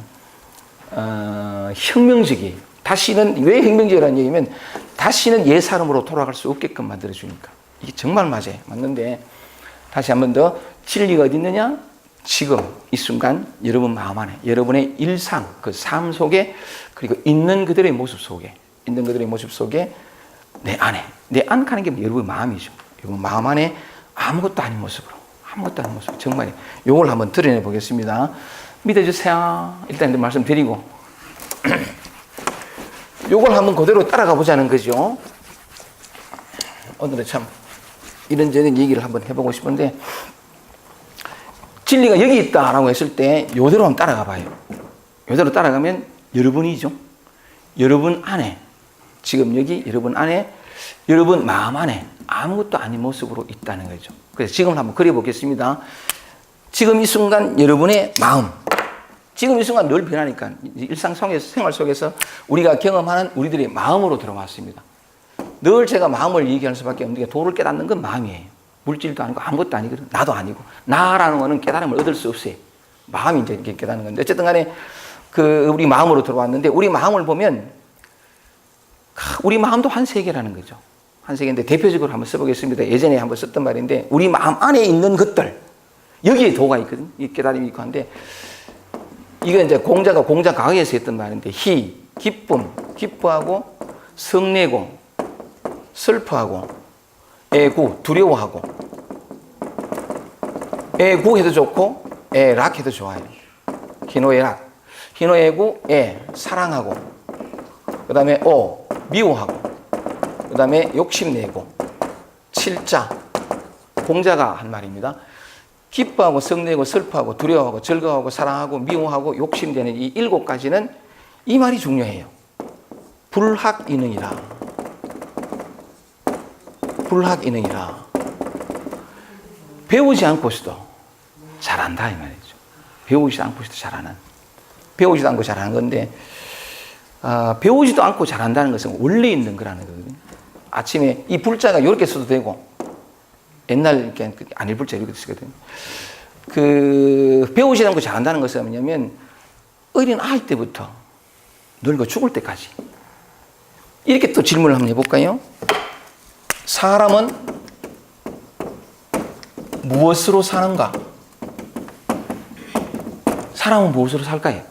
혁명적이에요. 다시는, 왜 혁명적이라는 얘기면 다시는 옛 사람으로 돌아갈 수 없게끔 만들어주니까. 이게 정말 맞아요. 맞는데 다시 한 번 더, 진리가 어디 있느냐? 지금 이 순간 여러분 마음 안에, 여러분의 일상, 그 삶 속에, 그리고 있는 그들의 모습 속에, 있는 그들의 모습 속에 내 안에, 내 안 가는 게 여러분 마음이죠. 여러분 마음 안에 아무것도 아닌 모습으로, 아무것도 아닌 모습, 정말 이걸 한번 드러내 보겠습니다. 믿어주세요. 일단 말씀드리고 이걸 한번 그대로 따라가 보자는 거죠. 오늘은 참 이런저런 얘기를 한번 해보고 싶은데, 진리가 여기 있다라고 했을 때 이대로 한번 따라가 봐요. 이대로 따라가면 여러분이죠. 여러분 안에, 지금 여기 여러분 안에, 여러분 마음 안에 아무것도 아닌 모습으로 있다는 거죠. 그래서 지금 한번 그려보겠습니다. 지금 이 순간 여러분의 마음, 지금 이 순간 늘 변하니까 일상 속에서, 생활 속에서 우리가 경험하는 우리들의 마음으로 들어왔습니다. 늘 제가 마음을 얘기할 수밖에 없는 게, 도를 깨닫는 건 마음이에요. 물질도 아니고 아무것도 아니거든. 나도 아니고. 나라는 거는 깨달음을 얻을 수 없어요. 마음이 이제 이렇게 깨닫는 건데, 어쨌든 간에 우리 마음으로 들어왔는데, 우리 마음을 보면 우리 마음도 한 세계라는 거죠. 한 세계인데 대표적으로 한번 써보겠습니다. 예전에 한번 썼던 말인데, 우리 마음 안에 있는 것들, 여기에 도가 있거든. 이 깨달음이 있고 한데, 이거 이제 공자 과거에서 했던 말인데, 기쁨, 기뻐하고, 성내고, 슬퍼하고, 애구, 두려워하고, 애구해도 좋고 애락해도 좋아요. 희노애락, 희노애구, 사랑하고, 그 다음에 미워하고, 그 다음에 욕심내고, 칠자, 공자가 한 말입니다. 기뻐하고, 성내고, 슬퍼하고, 두려워하고, 즐거워하고, 사랑하고, 미워하고, 욕심되는 이 7가지는 이 말이 중요해요. 불학이능이라. 불학이능이라. 배우지 않고서도 잘한다 이 말이죠. 배우지도 않고서도 잘하는. 배우지도 않고 잘하는 건데, 배우지도 않고 잘한다는 것은 원래 있는 거라는 거거든요. 아침에 이 불자가 이렇게 써도 되고, 옛날 이렇게 안일 불자 이렇게 쓰거든요. 배우지 않고 잘한다는 것은 뭐냐면, 어린 아이 때부터 늙어 죽을 때까지. 이렇게 또 질문을 한번 해볼까요? 사람은 무엇으로 사는가? 사람은 무엇으로 살까요?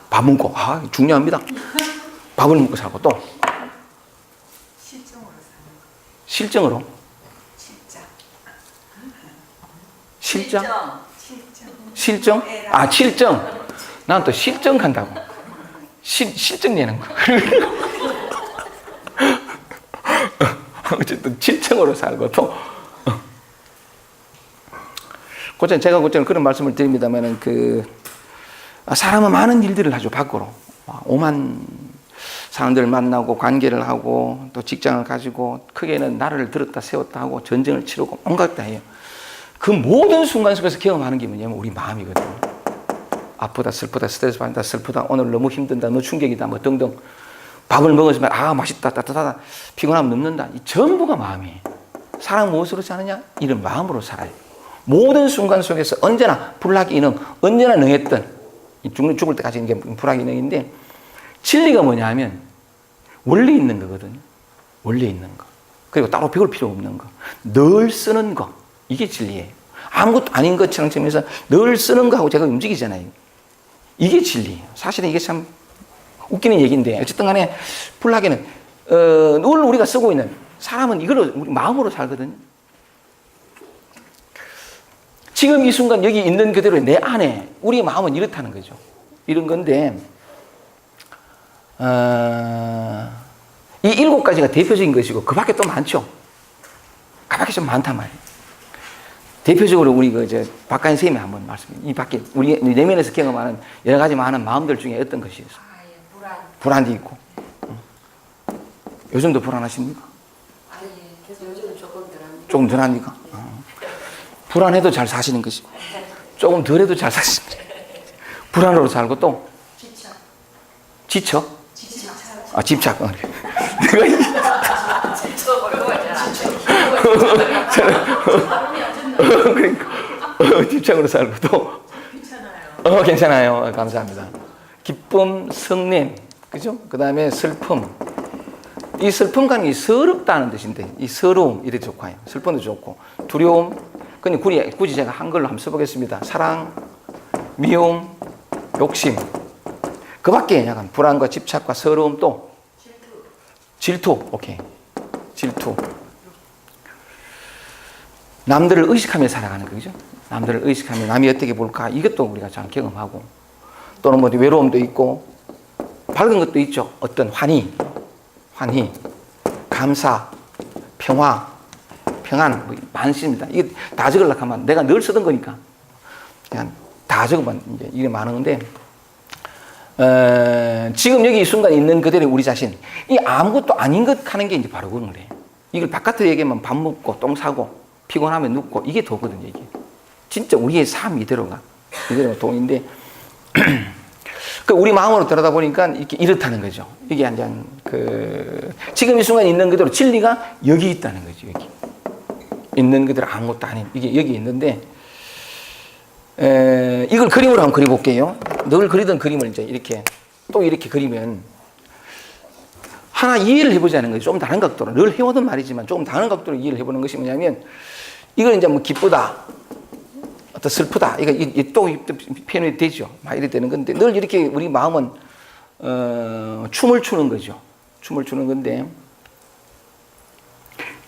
밥 먹고. 중요합니다. 밥을 먹고 살고, 또 실정으로. 실정? 실정? 실정. 난 또 실정 간다고. 실정 내는 거. 어쨌든 실정으로 살고, 또 제가 고전 그런 말씀을 드립니다만은, 사람은 많은 일들을 하죠. 밖으로 오만 사람들 만나고 관계를 하고, 또 직장을 가지고, 크게는 나라를 들었다 세웠다 하고, 전쟁을 치르고 온갖 다 해요. 그 모든 순간 속에서 경험하는 게 뭐냐면 우리 마음이거든요. 아프다, 슬프다, 스트레스 받는다, 슬프다, 오늘 너무 힘든다, 너무 충격이다, 뭐 등등. 밥을 먹었으면 맛있다, 따뜻하다, 피곤하면 눕는다. 이 전부가 마음이에요. 사람 무엇으로 사느냐? 이런 마음으로 살아요. 모든 순간 속에서 언제나 불학이능, 언제나 능했던, 죽을 때까지 있는 게 불학이능인데, 진리가 뭐냐 하면 원래 있는 거거든요. 원래 있는 거. 그리고 따로 배울 필요 없는 거. 늘 쓰는 거. 이게 진리예요. 아무것도 아닌 것처럼 치면서 늘 쓰는 거하고 제가 움직이잖아요. 이게 진리예요. 사실은 이게 참 웃기는 얘기인데 어쨌든 간에 불나게는 늘 우리가 쓰고 있는 사람은 이걸로 우리 마음으로 살거든요. 지금 이 순간 여기 있는 그대로 내 안에 우리 마음은 이렇다는 거죠. 이런 건데 이 7가지가 대표적인 것이고 그 밖에 또 많죠. 그 밖에 좀 많단 말이에요. 대표적으로 우리 박가인 선생님이 한번 말씀해. 이 밖에 우리 내면에서 경험하는 여러 가지 많은 마음들 중에 어떤 것이 있어요? 불안도 있고. 요즘도 불안하십니까? 아니, 계속 요즘은 조금 덜합니다. 조금 덜합니까? 불안해도 잘 사시는 것이고 조금 덜해도 잘 사십니다. 불안으로 살고 또 지쳐? 아, 집착. 내가 그러니까 집착으로 살고 또 괜찮아요. 감사합니다. 기쁨, 성냄, 그죠? 그 다음에 슬픔. 이 슬픔과는 이 서럽다는 뜻인데 이 서러움 이렇게 좋고 슬픔도 좋고 두려움. 그냥 굳이 제가 한글로 한번 써보겠습니다. 사랑, 미움, 욕심. 그 밖에 약간 불안과 집착과 서러움 또 질투. 오케이. 질투. 남들을 의식하며 살아가는 거죠. 남들을 의식하며 남이 어떻게 볼까 이것도 우리가 잘 경험하고 또는 뭐 외로움도 있고 밝은 것도 있죠. 어떤 환희, 감사, 평화, 평안 뭐 많습니다. 이게 다 적으려고 하면 내가 늘 쓰던 거니까 그냥 다 적으면 이제 이게 많은 건데 지금 여기 이 순간 있는 그대로 우리 자신 이 아무것도 아닌 것 하는 게 이제 바로 그런 거래요. 이걸 바깥으로 얘기하면 밥 먹고 똥 싸고 피곤하면 눕고 이게 더거든요. 이게 진짜 우리의 삶 이대로가 동인데 그 우리 마음으로 들여다보니까 이렇다는 거죠. 이게 완전 지금 이 순간 있는 그대로 진리가 여기 있다는 거죠. 여기 있는 그대로 아무것도 아닌 이게 여기 있는데 이걸 그림으로 한번 그려볼게요. 늘 그리던 그림을 이제 이렇게 또 이렇게 그리면 하나 이해를 해보자는 거죠. 좀 다른 각도로 늘 해오던 말이지만 조금 다른 각도로 이해를 해보는 것이 뭐냐면 이걸 이제 뭐 기쁘다, 어떤 슬프다 이거 또 표현이 되죠. 막 이래 되는 건데 늘 이렇게 우리 마음은 춤을 추는 거죠. 춤을 추는 건데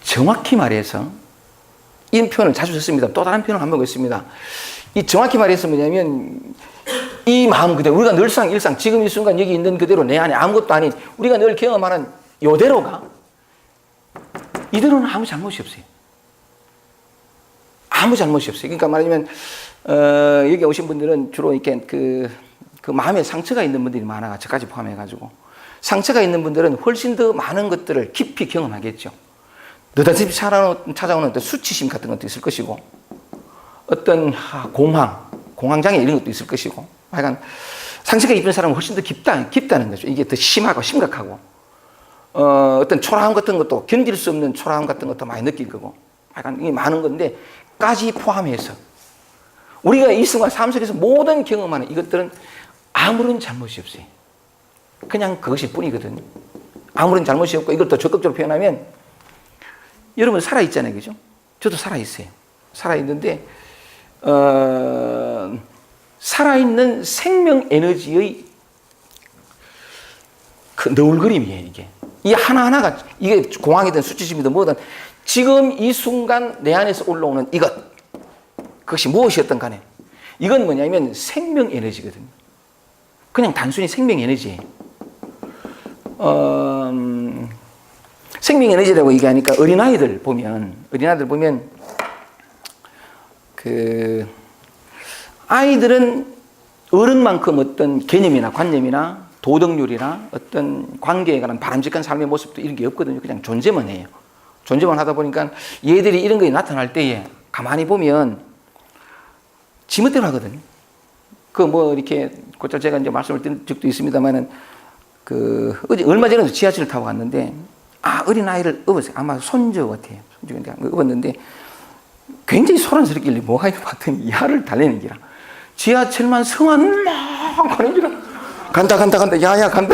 정확히 말해서 이 표현을 자주 썼습니다. 또 다른 표현을 한번 했습니다. 이 정확히 말해서 뭐냐면 이 마음 그대로 우리가 늘상 일상 지금 이 순간 여기 있는 그대로 내 안에 아무것도 아닌 우리가 늘 경험하는 이대로가 이대로는 아무 잘못이 없어요. 아무 잘못이 없어요. 그러니까 말하자면 여기 오신 분들은 주로 이렇게 그 마음에 상처가 있는 분들이 많아 저까지 포함해가지고 상처가 있는 분들은 훨씬 더 많은 것들을 깊이 경험하겠죠. 느닷없이 찾아오는 어떤 수치심 같은 것도 있을 것이고 어떤 공황장애 이런 것도 있을 것이고 하여간 상처가 입은 사람은 훨씬 더 깊다는 거죠. 이게 더 심하고 심각하고 어떤 초라함 같은 것도 견딜 수 없는 초라함 같은 것도 많이 느낄 거고 하여간 이게 많은 건데 까지 포함해서 우리가 이 순간 삶 속에서 모든 경험하는 이것들은 아무런 잘못이 없어요. 그냥 그것일 뿐이거든요. 아무런 잘못이 없고 이걸 더 적극적으로 표현하면 여러분 살아있잖아요. 그죠? 저도 살아있어요. 살아있는데 살아있는 생명 에너지의 그 너울그림이에요. 이게 이 하나하나가 이게 공황이든 수치심이든 뭐든 지금 이 순간 내 안에서 올라오는 이것 그것이 무엇이었든 간에 이건 뭐냐면 생명 에너지거든요. 그냥 단순히 생명 에너지예요. 생명 에너지라고 얘기하니까 어린아이들 보면 아이들은 어른만큼 어떤 개념이나 관념이나 도덕률이나 어떤 관계에 관한 바람직한 삶의 모습도 이런 게 없거든요. 그냥 존재만 해요. 존재만 하다 보니까 얘들이 이런 거에 나타날 때에 가만히 보면 지멋대로 하거든요. 이렇게 곧잘 제가 이제 말씀을 드린 적도 있습니다만은 얼마 전에 지하철을 타고 갔는데 어린아이를 업었어요. 아마 손주 같아요. 손주인데 업었는데 굉장히 소란스럽길래 뭐가 이거 봤더니 야를 달래는 기라. 지하철만 성안 막 가는 기라. 간다. 야야 간다.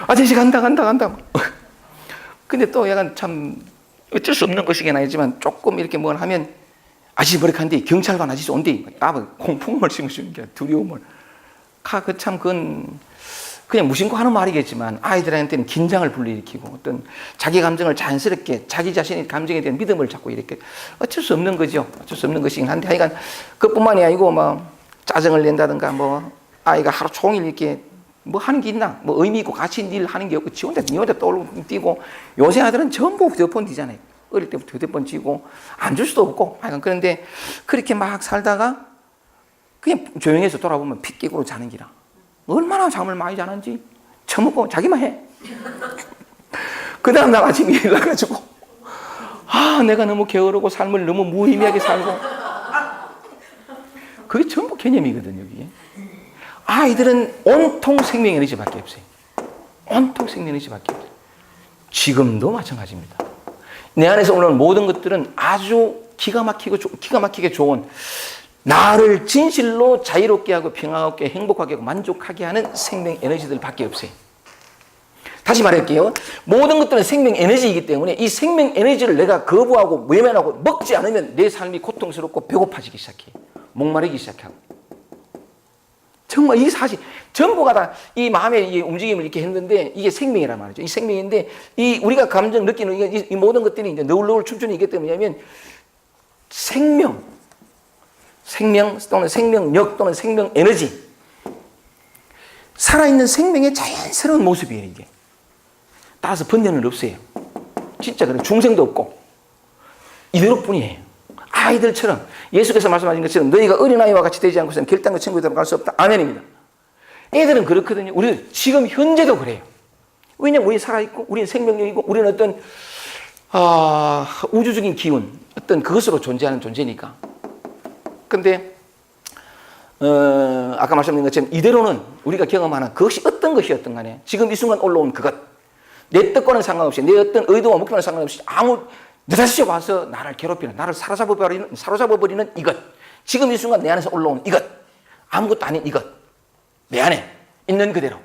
아저씨 간다. 근데 또 약간 참 어쩔 수 없는 것이긴 하지만 조금 이렇게 뭘 하면 아저씨 머리카락인데 경찰관 아저씨 온대. 공포를 심으시는 게 두려움을. 그건 그냥 무심코 하는 말이겠지만 아이들한테는 긴장을 불러일으키고 어떤 자기 감정을 자연스럽게 자기 자신의 감정에 대한 믿음을 자꾸 이렇게 어쩔 수 없는 거죠. 어쩔 수 없는 것이긴 한데 하여간 그뿐만이 아니고 뭐 짜증을 낸다든가 뭐 아이가 하루 종일 이렇게 뭐 하는 게 있나? 뭐 의미 있고 가치 있는 일 하는 게 없고 지 혼자 떠올리고 뛰고 요새 아들은 전부 휴대폰 뒤잖아요. 어릴 때부터 휴대폰 쥐고 안 줄 수도 없고 하여간 그런데 그렇게 막 살다가 그냥 조용해서 돌아보면 핏개구로 자는 기라. 얼마나 잠을 많이 자는지 처먹고 자기만 해. 그 다음 날 아침에 일어나가지고 내가 너무 게으르고 삶을 너무 무의미하게 살고 그게 전부 개념이거든요. 이게. 아이들은 온통 생명 에너지밖에 없어요. 온통 생명 에너지밖에 없어요. 지금도 마찬가지입니다. 내 안에서 올라오는 모든 것들은 아주 기가 막히게 좋은 나를 진실로 자유롭게 하고 평화롭게 행복하게 하고 만족하게 하는 생명 에너지들밖에 없어요. 다시 말할게요. 모든 것들은 생명 에너지이기 때문에 이 생명 에너지를 내가 거부하고 외면하고 먹지 않으면 내 삶이 고통스럽고 배고파지기 시작해요. 목마르기 시작하고. 정말 이 사실 전부가 다 이 마음의 이 움직임을 이렇게 했는데 이게 생명이란 말이죠. 이 생명인데 이 우리가 감정 느끼는 이 모든 것들이 이제 너울너울 춤추는 이게 때문이냐면 생명 또는 생명력 또는 생명 에너지 살아있는 생명의 자연스러운 모습이에요. 이게 따라서 번뇌는 없어요. 진짜 그래. 중생도 없고 이대로뿐이에요. 아이들처럼 예수께서 말씀하신 것처럼 너희가 어린아이와 같이 되지 않고서는 결단과 천국에 갈 수 없다. 아멘입니다. 애들은 그렇거든요. 우리 지금 현재도 그래요. 왜냐면 우리 살아있고 우리는 생명력이고 우리는 어떤 우주적인 기운 어떤 그것으로 존재하는 존재니까. 근데 아까 말씀드린 것처럼 이대로는 우리가 경험하는 그것이 어떤 것이었든 간에 지금 이 순간 올라온 그것 내 뜻과는 상관없이 내 어떤 의도와 목표와는 상관없이 느닷없이 와서 나를 괴롭히는 나를 사로잡아버리는 이것 지금 이 순간 내 안에서 올라온 이것 아무것도 아닌 이것 내 안에 있는 그대로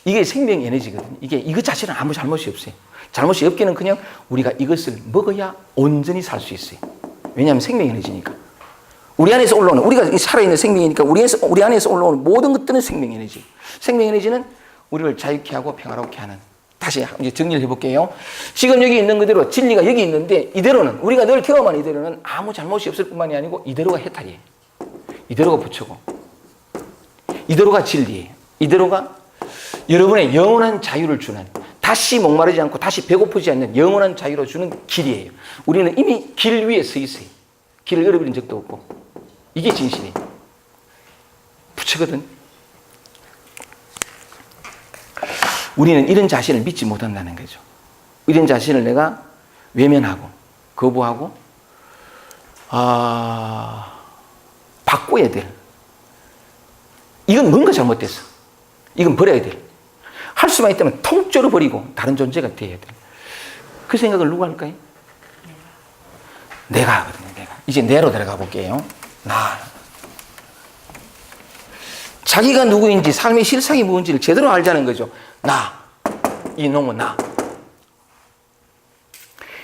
이게 생명 에너지거든요. 이것 자체는 아무 잘못이 없어요. 잘못이 없기는 그냥 우리가 이것을 먹어야 온전히 살 수 있어요. 왜냐하면 생명 에너지니까. 우리 안에서 올라오는 우리가 살아있는 생명이니까 우리 안에서 올라오는 모든 것들은 생명 에너지. 생명 에너지는 우리를 자유케 하고 평화롭게 하는. 다시 이제 정리를 해볼게요. 지금 여기 있는 그대로 진리가 여기 있는데 이대로는 우리가 늘 경험한 이대로는 아무 잘못이 없을 뿐만이 아니고 이대로가 해탈이에요. 이대로가 부처고 이대로가 진리예요. 이대로가 여러분의 영원한 자유를 주는 다시 목마르지 않고 다시 배고프지 않는 영원한 자유를 주는 길이에요. 우리는 이미 길 위에 서 있어요. 길을 잃어버린 적도 없고 이게 진실이에요. 부처거든. 우리는 이런 자신을 믿지 못한다는 거죠. 이런 자신을 내가 외면하고 거부하고 바꿔야 될 이건 뭔가 잘못됐어. 이건 버려야 될 할 수만 있다면 통째로 버리고 다른 존재가 되어야 돼. 그 생각을 누가 할까요? 내가 하거든요. 내가. 이제 내로 들어가 볼게요. 나. 자기가 누구인지 삶의 실상이 무엇인지를 제대로 알자는 거죠. 나. 이놈은 나.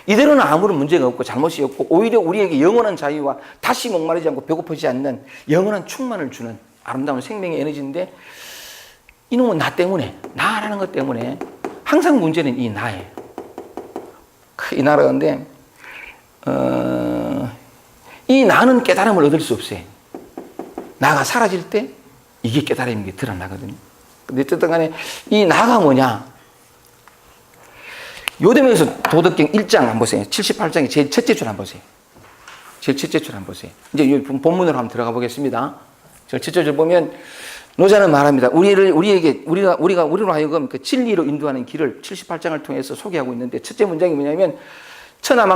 이대로는 아무런 문제가 없고 잘못이 없고 오히려 우리에게 영원한 자유와 다시 목마르지 않고 배고프지 않는 영원한 충만을 주는 아름다운 생명의 에너지인데 이놈은 나 때문에 나라는 것 때문에 항상 문제는 이 나예요. 이 나라인데 이 나는 깨달음을 얻을 수 없어요. 나가 사라질 때 이게 깨달음인 게 드러나거든요. 근데 어쨌든 간에 이 나가 뭐냐? 요대명에서 도덕경 1장 한번 보세요. 78장의 제일 첫째 줄 한번 보세요. 제일 첫째 줄 한번 보세요. 이제 본문으로 한번 들어가 보겠습니다. 제일 첫째 줄 보면 노자는 말합니다. 우리로 하여금 그 진리로 인도하는 길을 78장을 통해서 소개하고 있는데 첫째 문장이 뭐냐면 천하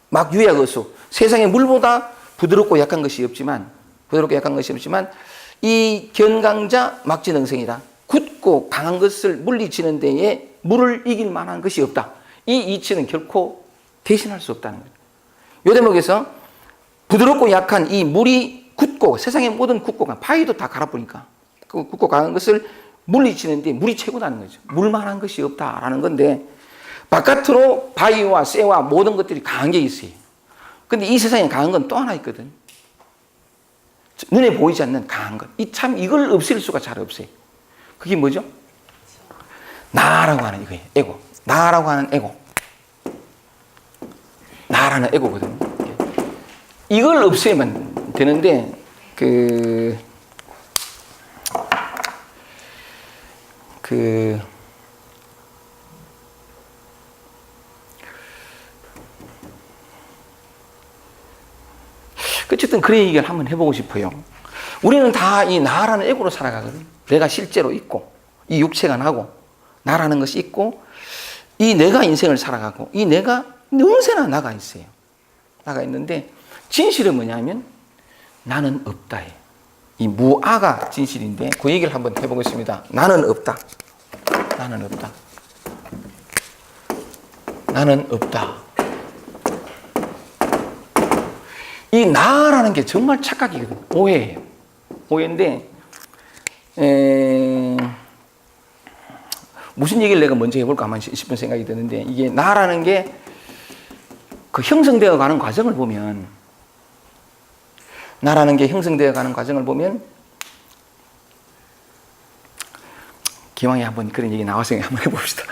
막유약어수 세상에 물보다 부드럽고 약한 것이 없지만 이 견강자 막지능생이다. 굳고 강한 것을 물리치는 데에 물을 이길 만한 것이 없다. 이 이치는 결코 대신할 수 없다는 거죠. 요 대목에서 부드럽고 약한 이 물이 굳고 세상의 모든 굳고 바위도 다 갈아보니까 그 굳고 강한 것을 물리치는데 물이 최고다는 거죠. 물만한 것이 없다라는 건데, 바깥으로 바위와 쇠와 모든 것들이 강한 게 있어요. 근데 이 세상에 강한 건 또 하나 있거든. 눈에 보이지 않는 강한 것. 이걸 없앨 수가 잘 없어요. 그게 뭐죠? 나라고 하는 이거예요. 에고. 나라고 하는 에고. 나라는 에고거든요. 이걸 없애면 되는데, 어쨌든 그런 얘기를 한번 해보고 싶어요. 우리는 다 이 나라는 에고로 살아가거든. 내가 실제로 있고, 이 육체가 나고, 나라는 것이 있고, 이 내가 인생을 살아가고, 이 내가 언제나 나가 있어요. 나가 있는데, 진실은 뭐냐면, 나는 없다예요. 이 무아가 진실인데, 그 얘기를 한번 해보겠습니다. 나는 없다. 나는 없다. 나는 없다. 이 나라는 게 정말 착각이거든요. 오해예요. 오해인데, 무슨 얘기를 내가 먼저 해볼까 싶은 생각이 드는데, 이게 나라는 게 그 형성되어 가는 과정을 보면, 나라는 게 형성되어 가는 과정을 보면, 기왕에 한번 그런 얘기 나와서 한번 해봅시다.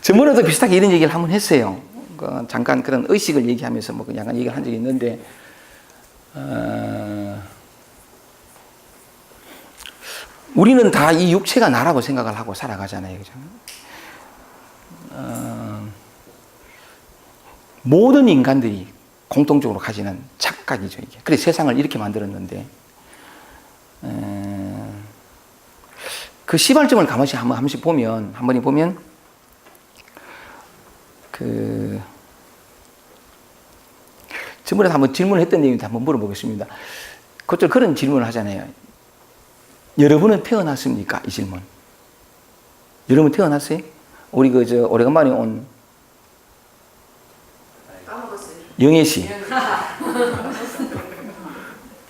저번에도 비슷하게 이런 얘기를 한번 했어요. 잠깐 그런 의식을 얘기하면서 뭐 약간 얘기를 한 적이 있는데, 우리는 다 이 육체가 나라고 생각을 하고 살아가잖아요. 그죠? 모든 인간들이 공통적으로 가지는 착각이죠, 이게. 그래서 세상을 이렇게 만들었는데, 그 시발점을 가만히 한 번씩 보면, 저번에 한번 질문을 했던 내용인데 한번 물어보겠습니다. 그쪽 그런 질문을 하잖아요. 여러분은 태어났습니까? 이 질문. 여러분 태어났어요? 우리 오래간만에 온 영애 씨.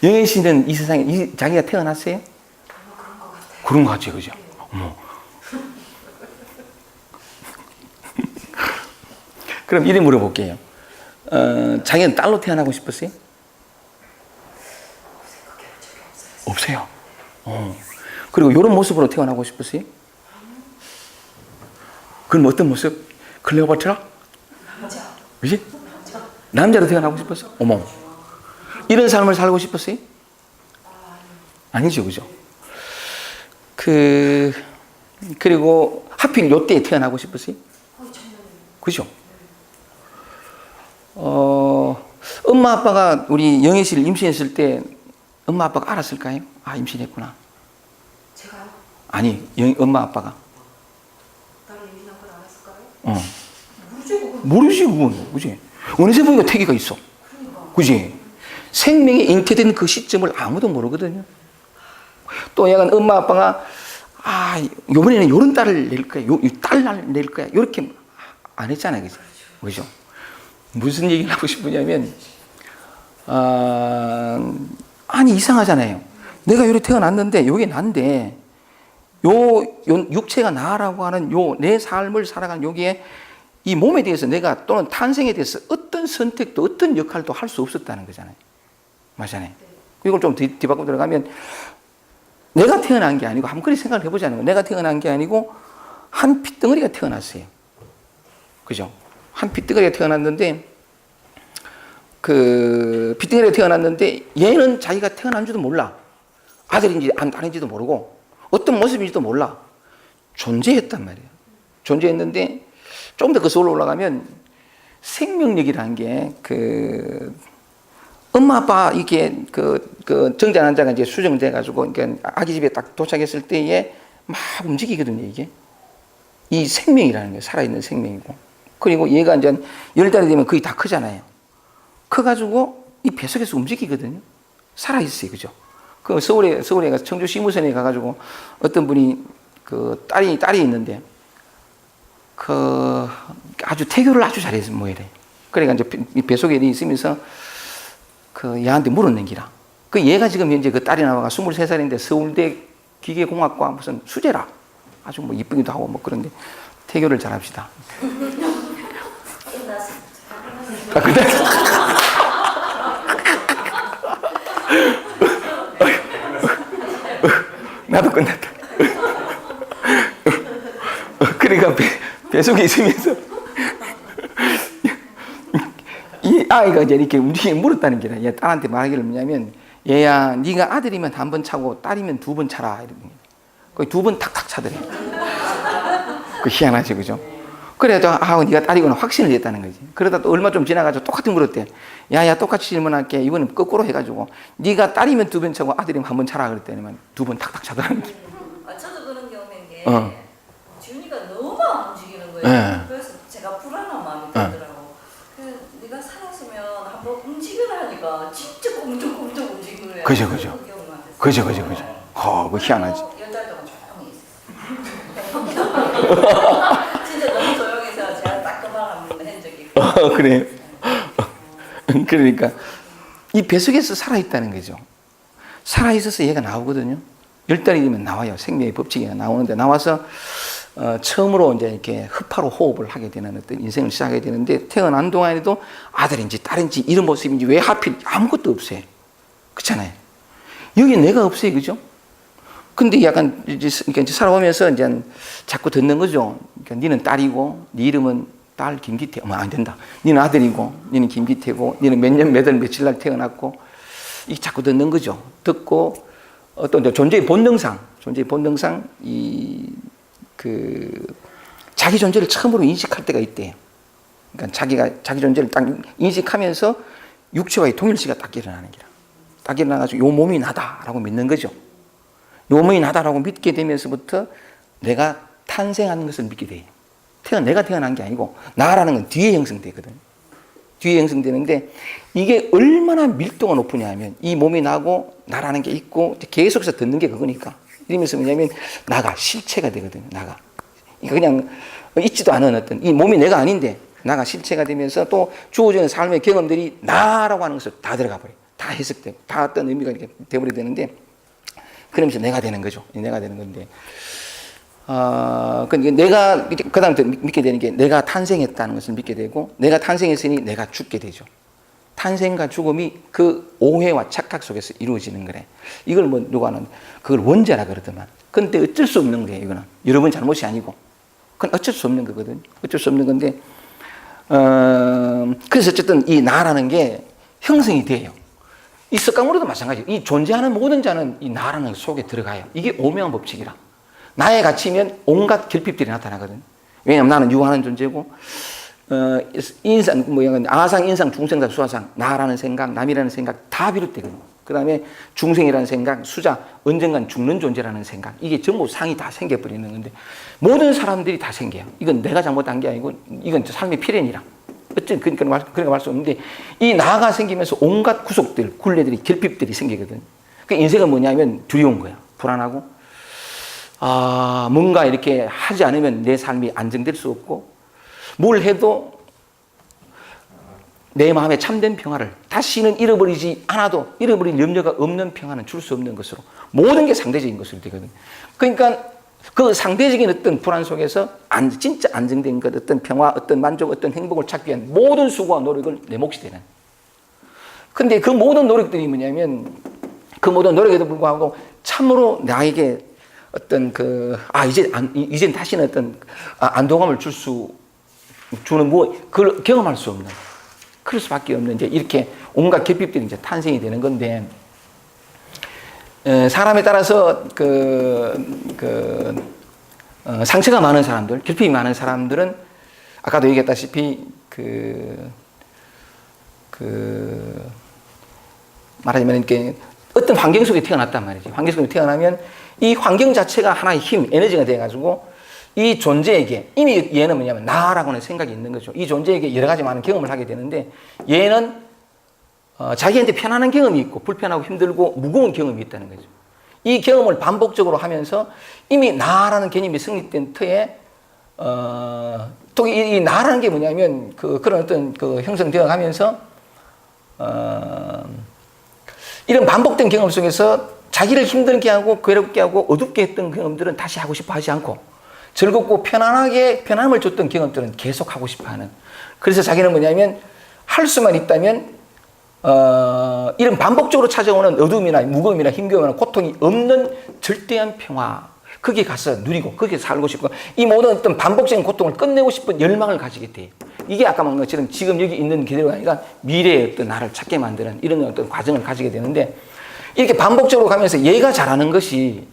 영애 씨는 이 세상에 자기가 태어났어요? 그런 것 같아요, 그죠? 어머. 그럼 이래 물어볼게요. 자기는 딸로 태어나고 싶었어요? 없어요. 그리고 이런 모습으로 태어나고 싶었어요? 그럼 어떤 모습? 클레오파트라? 그지? 남자로 태어나고 싶었어요? 어머. 이런 삶을 살고 싶었어요? 아니죠, 그죠? 그리고 하필 요때에 태어나고 싶었어요? 그죠? 엄마 아빠가 우리 영애 씨를 임신했을 때 엄마 아빠가 알았을까요? 아, 임신했구나. 제가요? 아니, 엄마 아빠가. 딸이 임신한 걸 알았을까요? 모르지, 그건. 그지? 어느새 보니까 태기가 있어. 그지? 생명이 잉태된 그 시점을 아무도 모르거든요. 또 약간 엄마 아빠가, 요번에는 요런 딸을 낼 거야. 딸을 낼 거야. 요렇게 안 했잖아요. 그죠? 그죠? 무슨 얘기를 하고 싶으냐면, 아니, 이상하잖아요. 내가 요렇게 태어났는데, 요게 난데, 요 육체가 나라고 하는 내 삶을 살아가는 여기에 이 몸에 대해서 내가 또는 탄생에 대해서 어떤 선택도 어떤 역할도 할 수 없었다는 거잖아요. 맞잖아요. 이걸 좀 뒤바꿔 들어가면 내가 태어난 게 아니고 한번 그렇게 생각을 해보자는 거예요. 내가 태어난 게 아니고 한 핏덩어리가 태어났어요. 그죠? 한 핏덩어리가 태어났는데 그 핏덩어리가 태어났는데 얘는 자기가 태어난 줄도 몰라. 아들인지 딸인지도 모르고 어떤 모습인지도 몰라. 존재했단 말이에요. 존재했는데 조금 더 그 속으로 올라가면 생명력이라는 게 엄마 아빠 이게 그 정자 난자가 이제 수정돼 가지고 그러니까 아기 집에 딱 도착했을 때에 막 움직이거든요, 이게. 이 생명이라는 거예요. 살아있는 생명이고. 그리고 얘가 이제 10달이 되면 거의 다 크잖아요. 커가지고 이 뱃속에서 움직이거든요. 살아있어요, 그죠? 그 서울에 가서 청주 시무선에 가가지고 어떤 분이 그 딸이 있는데 아주 태교를 아주 잘해서 뭐 이래. 그러니까 이제 뱃속에 있으면서 얘한테 물었는 기라. 얘가 지금 현재 그 딸이 나와가 23살인데 서울대 기계공학과 무슨 수재라. 아주 뭐 이쁘기도 하고 뭐 그런데 태교를 잘합시다. 끝났습니다. 아, 근데 나도 끝났다. 그러니까 배속에 있으면서 이 아이가 이제 이렇게 움직이게 물었다는 게 얘 딸한테 말하기를 뭐냐면 얘야 네가 아들이면 한 번 차고 딸이면 두 번 차라 이러더니 거의 두 번 탁탁 차더래. 그 희한하지 그죠? 그래도 네가 딸이구나 확신을 했다는 거지. 그러다 또 얼마 좀 지나가지고 똑같은 물었대. 야야 똑같이 질문할게. 이번엔 거꾸로 해가지고 네가 딸이면 두 번 차고 아들이면 한 번 차라 그랬더니만 두 번 탁탁 차더라는 거지. 저도 그런 경험인 게 어. 지훈이가 너무 안 움직이는 거예요. 네. 그래서 제가 불안한 마음이 들더라고. 그래서 네가 살았으면 한번 움직여라 하니까 진짜 꼼짝꼼짝 움직이는 거예요. 그죠, 그죠. 그죠. 그 희한하지. 10달 동안 조용히 있었어요. 진짜 너무 조용해서 제가 따끔한 한번 한 적이 있고. 그래요. 그러니까 이 뱃속에서 살아있다는 거죠. 살아있어서 얘가 나오거든요. 10달이 되면 나와요. 생명의 법칙이 나오는데 나와서 처음으로 이제 이렇게 흡하로 호흡을 하게 되는 어떤 인생을 시작하게 되는데 태어난 동안에도 아들인지 딸인지 이런 모습인지 왜 하필 아무것도 없어요. 그렇잖아요. 여기 내가 없어요. 그죠? 근데 약간 이제 살아오면서 이제 자꾸 듣는 거죠. 그러니까 니는 딸이고 네 이름은 딸 김기태. 안 된다. 니는 아들이고 니는 김기태고 니는 몇 년 몇 월 며칠 날 태어났고 이 자꾸 듣는 거죠. 듣고 어떤 존재의 본능상 자기 존재를 처음으로 인식할 때가 있대요. 그러니까 자기 존재를 딱 인식하면서 육체와의 동일시가 딱 일어나는 거라. 딱 일어나가지고 요 몸이 나다라고 믿는 거죠. 요 몸이 나다라고 믿게 되면서부터 내가 탄생하는 것을 믿게 돼요. 내가 태어난 게 아니고 나라는 건 뒤에 형성되거든요. 뒤에 형성되는데 이게 얼마나 밀도가 높으냐 하면 이 몸이 나고 나라는 게 있고 계속해서 듣는 게 그거니까. 이러면서 뭐냐면 나가 실체가 되거든요. 나가. 그냥 있지도 않은 어떤 이 몸이 내가 아닌데 나가 실체가 되면서 또 주어지는 삶의 경험들이 나라고 하는 것을 다 들어가 버려요. 다 해석되고 다 어떤 의미가 이렇게 돼버리게 되는데 그러면서 내가 되는 거죠. 내가 되는 건데 내가 그 다음부터 믿게 되는 게 내가 탄생했다는 것을 믿게 되고 내가 탄생했으니 내가 죽게 되죠. 탄생과 죽음이 그 오해와 착각 속에서 이루어지는 거래. 이걸 뭐 누가는 그걸 원죄라 그러더만. 근데 어쩔 수 없는 거예요. 이거는 여러분 잘못이 아니고 그건 어쩔 수 없는 거거든. 어쩔 수 없는 건데 그래서 어쨌든 이 나라는 게 형성이 돼요. 이 석가모니도 마찬가지예요. 이 존재하는 모든 자는 이 나라는 속에 들어가요. 이게 오명한 법칙이라. 나의 가치면 온갖 결핍들이 나타나거든. 왜냐하면 나는 유한한 존재고, 아상, 인상, 중생상, 수화상, 나라는 생각, 남이라는 생각 다 비롯되거든. 그 다음에 중생이라는 생각, 수자, 언젠간 죽는 존재라는 생각, 이게 전부 상이 다 생겨버리는 건데, 모든 사람들이 다 생겨요. 이건 내가 잘못한 게 아니고, 이건 삶의 필연이라. 그러니까 말 수 없는데, 이 나가 생기면서 온갖 구속들, 굴레들이, 결핍들이 생기거든. 그 인생은 뭐냐면 두려운 거야. 불안하고, 뭔가 이렇게 하지 않으면 내 삶이 안정될 수 없고, 뭘 해도 내 마음에 참된 평화를 다시는 잃어버리지 않아도 잃어버릴 염려가 없는 평화는 줄 수 없는 것으로 모든 게 상대적인 것으로 되거든. 그러니까 그 상대적인 어떤 불안 속에서 진짜 안정된 것, 어떤 평화, 어떤 만족, 어떤 행복을 찾기 위한 모든 수고와 노력을 내 몫이 되는. 근데 그 모든 노력들이 뭐냐면 그 모든 노력에도 불구하고 참으로 나에게 어떤 이제 다시는 어떤 안도감을 주는 그걸 경험할 수 없는, 그럴 수밖에 없는 이제 이렇게 온갖 결핍들이 이제 탄생이 되는 건데, 사람에 따라서 상처가 많은 사람들, 결핍이 많은 사람들은 아까도 얘기했다시피 말하자면 이렇게 어떤 환경 속에 태어났단 말이지. 환경 속에 태어나면 이 환경 자체가 하나의 힘, 에너지가 돼가지고 이 존재에게 이미 얘는 뭐냐면 나라고 하는 생각이 있는 거죠. 이 존재에게 여러 가지 많은 경험을 하게 되는데 얘는 자기한테 편안한 경험이 있고 불편하고 힘들고 무거운 경험이 있다는 거죠. 이 경험을 반복적으로 하면서 이미 나라는 개념이 성립된 터에 또 이 나라는 게 뭐냐면 그런 어떤 형성되어 가면서 이런 반복된 경험 속에서 자기를 힘들게 하고 괴롭게 하고 어둡게 했던 경험들은 다시 하고 싶어 하지 않고 즐겁고 편안하게 편함을 줬던 경험들은 계속 하고 싶어 하는. 그래서 자기는 뭐냐면 할 수만 있다면 이런 반복적으로 찾아오는 어둠이나 무거움이나 힘겨움이나 고통이 없는 절대한 평화, 거기에 가서 누리고 거기에 살고 싶고 이 모든 어떤 반복적인 고통을 끝내고 싶은 열망을 가지게 돼요. 이게 아까 말한 것처럼 지금 여기 있는 그대로가 아니라 미래의 어떤 나를 찾게 만드는 이런 어떤 과정을 가지게 되는데 이렇게 반복적으로 가면서 얘가 잘하는 것이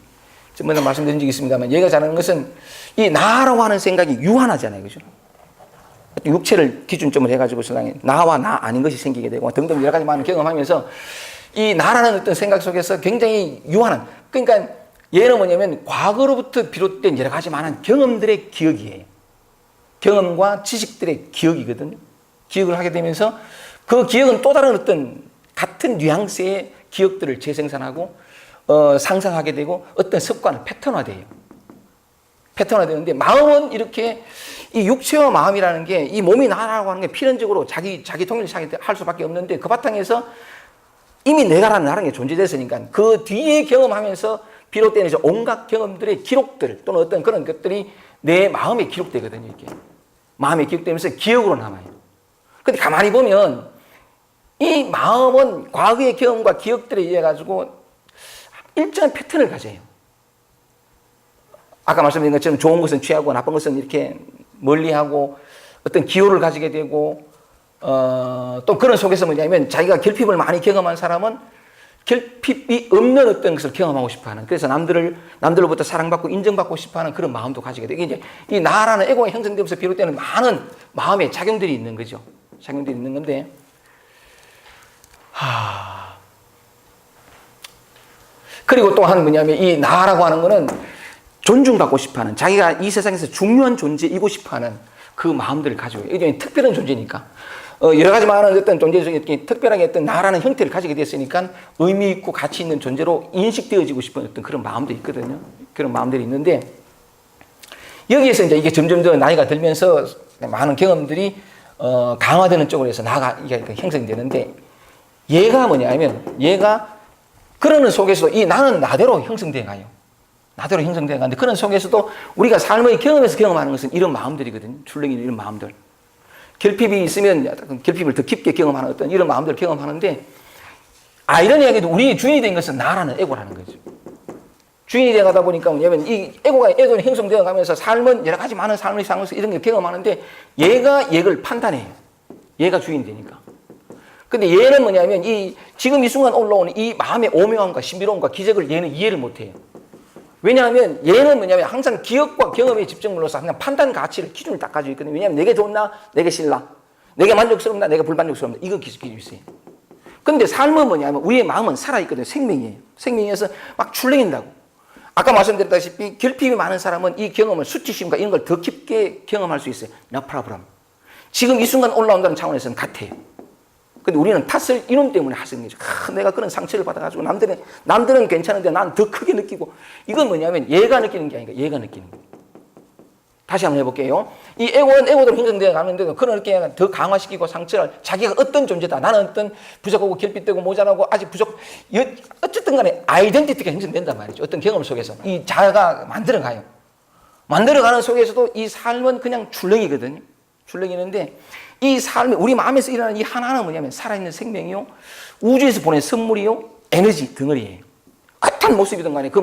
먼저 말씀드린 적이 있습니다만 얘가 잘하는 것은 이 나라고 하는 생각이 유한하잖아요. 그죠? 육체를 기준점을 해가지고 세상에 나와 나 아닌 것이 생기게 되고 등등 여러 가지 많은 경험하면서 이 나라는 어떤 생각 속에서 굉장히 유한한, 그러니까 얘는 뭐냐면 과거로부터 비롯된 여러 가지 많은 경험들의 기억이에요. 경험과 지식들의 기억이거든요. 기억을 하게 되면서 그 기억은 또 다른 어떤 같은 뉘앙스의 기억들을 재생산하고 상상하게 되고 어떤 습관을 패턴화돼요. 패턴화되는데 마음은 이렇게 이 육체와 마음이라는 게 이 몸이 나라고 하는 게 필연적으로 자기 통일을 할 수밖에 없는데 그 바탕에서 이미 내가라는 게 존재됐으니까 그 뒤에 경험하면서 비롯되는 이제 온갖 경험들의 기록들 또는 어떤 그런 것들이 내 마음에 기록되거든요. 이게 마음에 기록되면서 기억으로 남아요. 근데 가만히 보면 이 마음은 과거의 경험과 기억들에 의해 가지고 일정한 패턴을 가져요. 아까 말씀드린 것처럼 좋은 것은 취하고 나쁜 것은 이렇게 멀리하고 어떤 기호를 가지게 되고 또 그런 속에서 뭐냐면 자기가 결핍을 많이 경험한 사람은 결핍이 없는 어떤 것을 경험하고 싶어하는, 그래서 남들로부터 사랑받고 인정받고 싶어하는 그런 마음도 가지게 되고 이제 이 나라는 에고가 형성되면서 비롯되는 많은 마음의 작용들이 있는 거죠. 작용들이 있는 건데 그리고 또한 뭐냐면 이 나라고 하는 거는 존중받고 싶어하는, 자기가 이 세상에서 중요한 존재이고 싶어하는 그 마음들을 가지고 이게 특별한 존재니까 여러 가지 많은 어떤 존재 중에 특별하게 어떤 나라는 형태를 가지게 됐으니까 의미 있고 가치 있는 존재로 인식되어지고 싶은 어떤 그런 마음도 있거든요. 그런 마음들이 있는데 여기에서 이제 이게 점점 더 나이가 들면서 많은 경험들이 강화되는 쪽으로 해서 이게 형성되는데 얘가 뭐냐면 얘가 그러는 속에서도 이 나는 나대로 형성돼 가요. 나대로 형성돼 가는데 그런 속에서도 우리가 삶의 경험에서 경험하는 것은 이런 마음들이거든요. 출렁이 이런 마음들. 결핍이 있으면 결핍을 더 깊게 경험하는 어떤 이런 마음들을 경험하는데 아이러니하게도 우리 주인이 된 것은 나라는 에고라는 거죠. 주인이 되어 가다 보니까 뭐냐면 이 에고는 형성되어 가면서 삶은 여러 가지 많은 삶의 상황에서 이런 걸 경험하는데 얘가 얘를 판단해요. 얘가 주인이 되니까. 근데 얘는 뭐냐면 지금 이 순간 올라오는 이 마음의 오묘함과 신비로움과 기적을 얘는 이해를 못해요. 왜냐하면 얘는 뭐냐면 항상 기억과 경험에 집중물로서 그냥 판단 가치를 기준을 딱 가지고 있거든요. 왜냐하면 내게 좋나, 내게 싫나, 내게 만족스럽나, 내게 불만족스럽나 이거 기준이 있어요. 근데 삶은 뭐냐면 우리의 마음은 살아있거든요. 생명이에요. 생명이어서 막 출렁인다고. 아까 말씀드렸다시피 결핍이 많은 사람은 이 경험을 수치심과 이런 걸 더 깊게 경험할 수 있어요. No problem. 지금 이 순간 올라온다는 차원에서는 같아요. 근데 우리는 탓을 이놈 때문에 하는 거죠. 내가 그런 상처를 받아가지고 남들은 괜찮은데 난 더 크게 느끼고 이건 뭐냐면 얘가 느끼는 게 아니라 얘가 느끼는 거예요. 다시 한번 해볼게요. 이 에고대로 형성되어 가는데도 그런 느낌을 더 강화시키고 상처를 자기가 어떤 존재다. 나는 어떤 부족하고 결핍되고 모자라고 아직 어쨌든 간에 아이덴티티가 형성된단 말이죠. 어떤 경험 속에서 이 자아가 만들어가요. 만들어가는 속에서도 이 삶은 그냥 출렁이거든요. 출렁이는데 이 삶이 우리 마음에서 일어나는 이 하나는 뭐냐면 살아있는 생명이요, 우주에서 보낸 선물이요, 에너지 덩어리예요. 어떤 모습이든 간에 그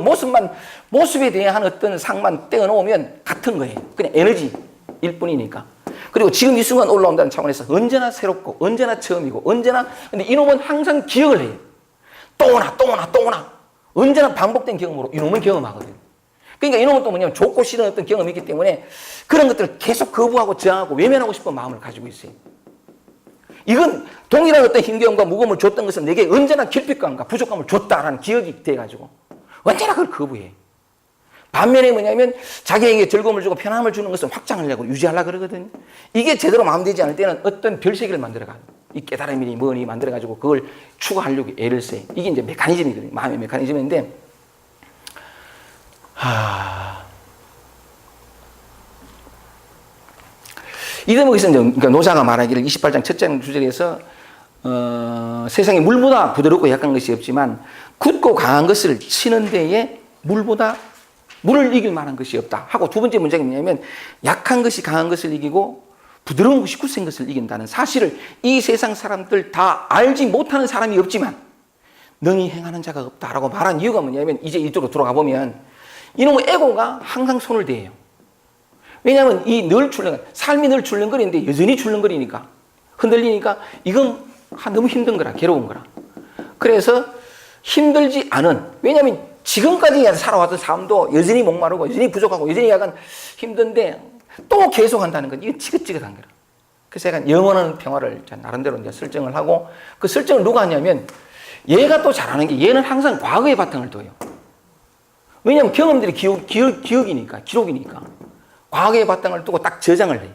모습에 대한 어떤 상만 떼어놓으면 같은 거예요. 그냥 에너지일 뿐이니까. 그리고 지금 이 순간 올라온다는 차원에서 언제나 새롭고 언제나 처음이고 근데 이놈은 항상 기억을 해요. 또 오나 언제나 반복된 경험으로 이놈은 경험하거든요. 그러니까 이놈은 또 뭐냐면 좋고 싫은 어떤 경험이 있기 때문에 그런 것들을 계속 거부하고 저항하고 외면하고 싶은 마음을 가지고 있어요. 이건 동일한 어떤 힘겨움과 무거움을 줬던 것은 내게 언제나 결핍감과 부족감을 줬다라는 기억이 돼가지고 언제나 그걸 거부해. 반면에 뭐냐면 자기에게 즐거움을 주고 편함을 주는 것은 확장하려고 유지하려고 그러거든요. 이게 제대로 마음되지 않을 때는 어떤 별세계를 만들어가요. 이 깨달음이니 뭐니 만들어가지고 그걸 추구하려고 애를 써요. 이게 이제 메커니즘이거든요. 마음의 메커니즘인데 이 대목에서 그러니까 노사가 말하기를 28장 첫째 주절에서 세상에 물보다 부드럽고 약한 것이 없지만 굳고 강한 것을 치는 데에 물을 이길 만한 것이 없다 하고, 두 번째 문장이 뭐냐면 약한 것이 강한 것을 이기고 부드러운 것이 굳센 것을 이긴다는 사실을 이 세상 사람들 다 알지 못하는 사람이 없지만 능히 행하는 자가 없다라고 말한 이유가 뭐냐면, 이제 이쪽으로 들어가 보면 이놈의 에고가 항상 손을 대요. 왜냐하면 삶이 늘 출렁거리는데 여전히 출렁거리니까, 흔들리니까 이건 너무 힘든 거라, 괴로운 거라. 그래서 힘들지 않은, 왜냐하면 지금까지 살아왔던 삶도 여전히 목마르고 여전히 부족하고 여전히 약간 힘든데 또 계속한다는 건 이건 지긋지긋한 거라. 그래서 약간 영원한 평화를 나름대로 이제 설정을 하고, 그 설정을 누가 하냐면 얘가 또 잘하는 게, 얘는 항상 과거의 바탕을 둬요. 왜냐하면 경험들이 기록이니까 과거의 바탕을 두고 딱 저장을 해요.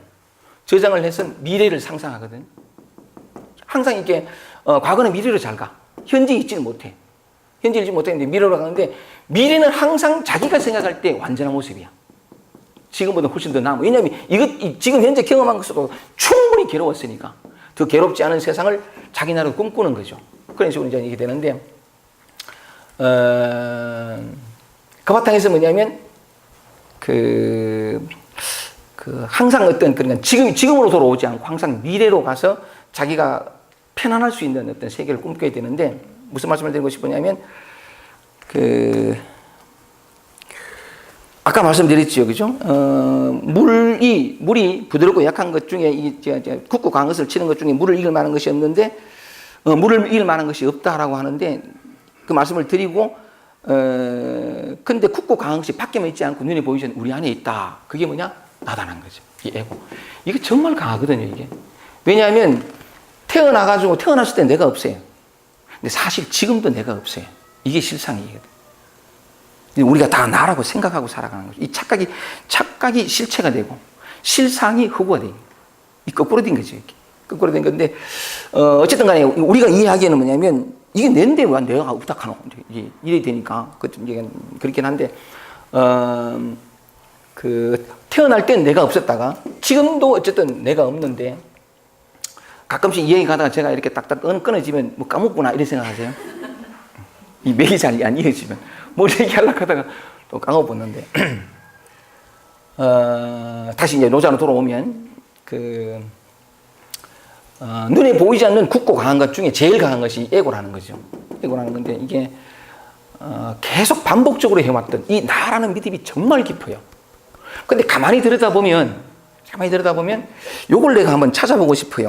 저장을 해서 미래를 상상하거든. 항상 이렇게 과거는 미래로 잘 가. 현재 있지는 못해. 현재 있지 못했는데 미래로 가는데, 미래는 항상 자기가 생각할 때 완전한 모습이야. 지금보다 훨씬 더 나아. 왜냐하면 지금 현재 경험한 것으로 충분히 괴로웠으니까 더 괴롭지 않은 세상을 자기 나라로 꿈꾸는 거죠. 그런 식으로 이제 이게 되는데, 그 바탕에서 뭐냐면 항상 어떤 그러니까 지금으로 돌아오지 않고 항상 미래로 가서 자기가 편안할 수 있는 어떤 세계를 꿈꿔야 되는데, 무슨 말씀을 드리고 싶으냐면 아까 말씀드렸죠, 그죠? 물이 부드럽고 약한 것 중에 굳고 강한 것을 치는 것 중에 물을 이길 만한 것이 없는데, 물을 이길 만한 것이 없다라고 하는데, 그 말씀을 드리고, 근데 굳고 강한 것이 밖에만 있지 않고 눈에 보이지 않는 우리 안에 있다. 그게 뭐냐? 나다는 거죠. 이 에고. 이게 정말 강하거든요, 이게. 왜냐하면 태어났을 때 내가 없어요. 근데 사실 지금도 내가 없어요. 이게 실상이거든. 우리가 다 나라고 생각하고 살아가는 거죠. 이 착각이 실체가 되고 실상이 흑우가 돼요. 이 거꾸로 된 거죠. 이렇게. 거꾸로 된 건데, 어쨌든 간에 우리가 이해하기에는 뭐냐면, 이게 낸데 왜 내가 없다 하노? 이래 되니까. 그렇긴 한데, 태어날 땐 내가 없었다가, 지금도 어쨌든 내가 없는데, 가끔씩 이 얘기 가다가 제가 이렇게 딱딱 끊어지면 뭐 까먹구나 이런 생각하세요? 이 맥이 잘 안 이어지면. 뭘 얘기하려고 하다가 또 까먹었는데. 다시 이제 노자로 돌아오면, 눈에 보이지 않는 굳고 강한 것 중에 제일 강한 것이 에고라는 거죠. 에고라는 건데, 이게 계속 반복적으로 해왔던 이 나라는 믿음이 정말 깊어요. 근데 가만히 들여다보면 요걸 내가 한번 찾아보고 싶어요.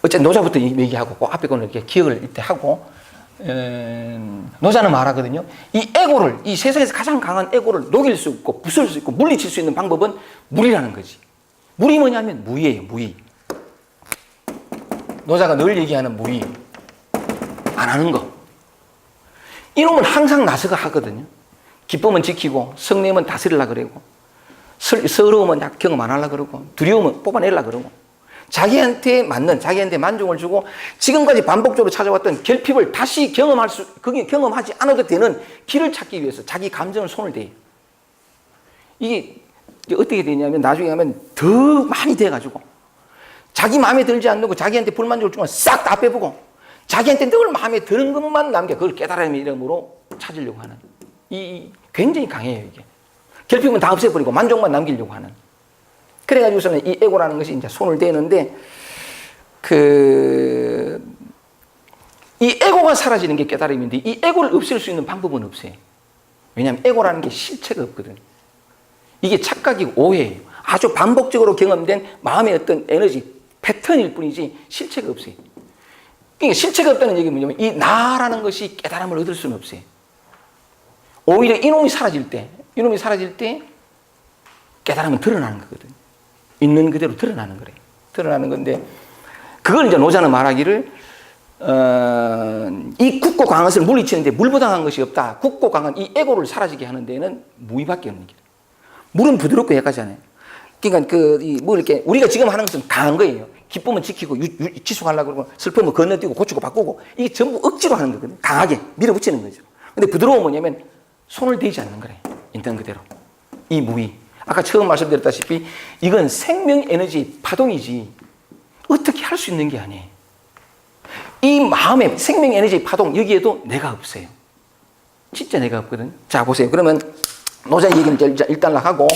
어쨌든 노자부터 얘기하고, 그 앞에 거는 이렇게 기억을 이때 하고, 노자는 말하거든요. 이 에고를, 이 세상에서 가장 강한 에고를 녹일 수 있고, 부술 수 있고, 물리칠 수 있는 방법은 물이라는 거지. 물이 뭐냐면 무의예요, 무의. 노자가 늘 얘기하는 무의. 안 하는 거. 이놈은 항상 나서가 하거든요. 기쁨은 지키고, 성냄은 다스리려고 그러고, 서러움은 경험 안 하려고 그러고, 두려움은 뽑아내려고 그러고, 자기한테 만족을 주고, 지금까지 반복적으로 찾아왔던 결핍을 다시 경험하지 않아도 되는 길을 찾기 위해서 자기 감정을 손을 대요. 이게 어떻게 되냐면, 나중에 가면 더 많이 돼가지고, 자기 마음에 들지 않는 거, 자기한테 불만족을 주면 싹 다 빼보고, 자기한테 늘 마음에 드는 것만 남겨, 그걸 깨달음의 이름으로 찾으려고 하는. 굉장히 강해요, 이게. 결핍은 다 없애버리고 만족만 남기려고 하는. 그래가지고서는 이 에고라는 것이 이제 손을 대는데, 이 에고가 사라지는 게 깨달음인데, 이 에고를 없앨 수 있는 방법은 없어요. 왜냐하면 에고라는 게 실체가 없거든. 이게 착각이고 오해예요. 아주 반복적으로 경험된 마음의 어떤 에너지, 패턴일 뿐이지 실체가 없어요. 그러니까 실체가 없다는 얘기는 뭐냐면, 이 나라는 것이 깨달음을 얻을 수는 없어요. 오히려 이놈이 사라질 때 깨달음은 드러나는 거거든. 있는 그대로 드러나는 거래. 드러나는 건데, 그걸 이제 노자는 말하기를, 이 굳고 강한 것을 물리치는데 물보다 강한 것이 없다. 굳고 강한 이 에고를 사라지게 하는 데는 무의밖에 없는 길. 물은 부드럽고 약하잖아요. 그러니까 이렇게 우리가 지금 하는 것은 강한 거예요. 기쁨은 지키고 지속하려고 그러고, 슬픔은 건너뛰고 고치고 바꾸고, 이게 전부 억지로 하는 거거든요. 강하게 밀어붙이는 거죠. 근데 부드러움은 뭐냐면 손을 대지 않는 거래. 있는 그대로. 이 무의. 아까 처음 말씀드렸다시피 이건 생명 에너지 파동이지, 어떻게 할 수 있는 게 아니에요. 이 마음의 생명 에너지 파동 여기에도 내가 없어요. 진짜 내가 없거든. 자 보세요. 그러면 노자 얘기는 일단 하고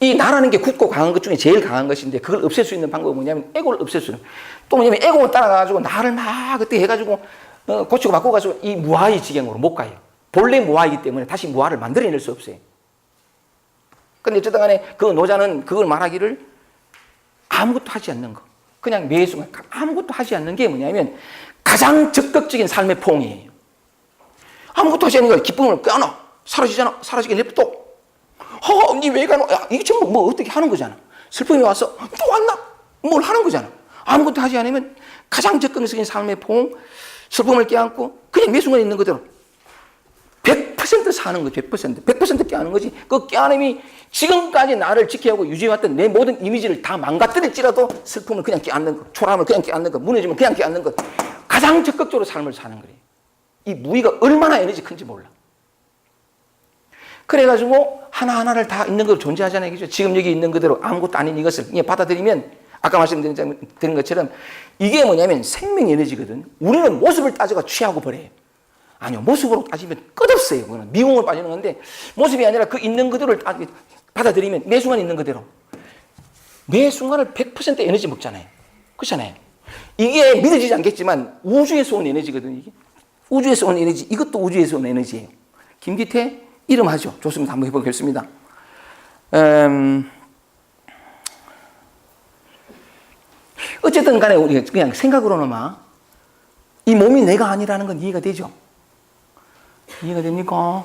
이 나라는 게 굳고 강한 것 중에 제일 강한 것인데 그걸 없앨 수 있는 방법은 뭐냐면 에고를 없앨 수 있는. 또 뭐냐면 에고를 따라가가지고 나를 막 그때 해가지고 고치고 바꿔가지고 이 무아의 지경으로 못 가요. 본래 무아이기 때문에 다시 무아를 만들어낼 수 없어요. 근데 어쨌든 간에 그 노자는 그걸 말하기를 아무것도 하지 않는 거. 그냥 매 순간 아무것도 하지 않는 게 뭐냐면 가장 적극적인 삶의 포옹이에요. 아무것도 하지 않는 거야. 기쁨을 껴안아. 사라지잖아. 사라지게 냅둬. 니 왜 가노? 야, 이게 전부 뭐 어떻게 하는 거잖아. 슬픔이 와서 또 왔나? 뭘 하는 거잖아. 아무것도 하지 않으면 가장 적극적인 삶의 포옹, 슬픔을 껴안고 그냥 매 순간 있는 그대로 100% 사는 거 100% 껴안는 거지. 그 껴안음이 지금까지 나를 지켜오고 유지해왔던 내 모든 이미지를 다 망가뜨릴지라도 슬픔을 그냥 껴안는 거, 초라함을 그냥 껴안는 거, 무너지면 그냥 껴안는 거. 가장 적극적으로 삶을 사는 거예요. 이 무의가 얼마나 에너지 큰지 몰라. 그래가지고 하나하나를 다 있는 그대로 존재하잖아요. 그죠? 지금 여기 있는 그대로 아무것도 아닌 이것을 그냥 받아들이면 아까 말씀드린 것처럼 이게 뭐냐면 생명 에너지거든. 우리는 모습을 따져가 취하고 버려요. 아니요. 모습으로 따지면 끝없어요. 그거는 미움을 빠지는 건데 모습이 아니라 그 있는 그대로를 받아들이면 매 순간 있는 그대로. 매 순간을 100% 에너지 먹잖아요. 그렇잖아요. 이게 믿어지지 않겠지만 우주에서 온 에너지거든요. 이게. 우주에서 온 에너지. 이것도 우주에서 온 에너지예요. 김기태 이름 하죠. 좋습니다. 한번 해보겠습니다. 어쨌든 간에 우리가 그냥 생각으로는 이 몸이 내가 아니라는 건 이해가 되죠? 이해가 됩니까?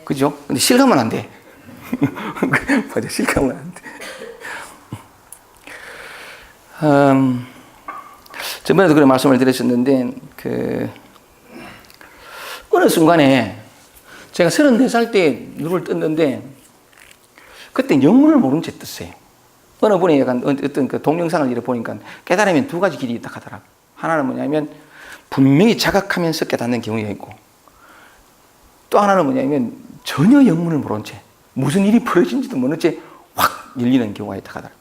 그죠? 근데 실감은 안 돼. 맞아, 실감은 안 돼. 저번에도 그런 말씀을 드렸었는데, 어느 순간에 제가 34살 때 눈을 떴는데, 그때 영문을 모른 채 떴어요. 어느 분이 약간 어떤 그 동영상을 이렇게 보니까 깨달으면 두 가지 길이 있다 하더라고요. 하나는 뭐냐면, 분명히 자각하면서 깨닫는 경우가 있고, 또 하나는 뭐냐면 전혀 영문을 모른 채 무슨 일이 벌어진지도 모른 채 확 열리는 경우가 있다 하더라고요.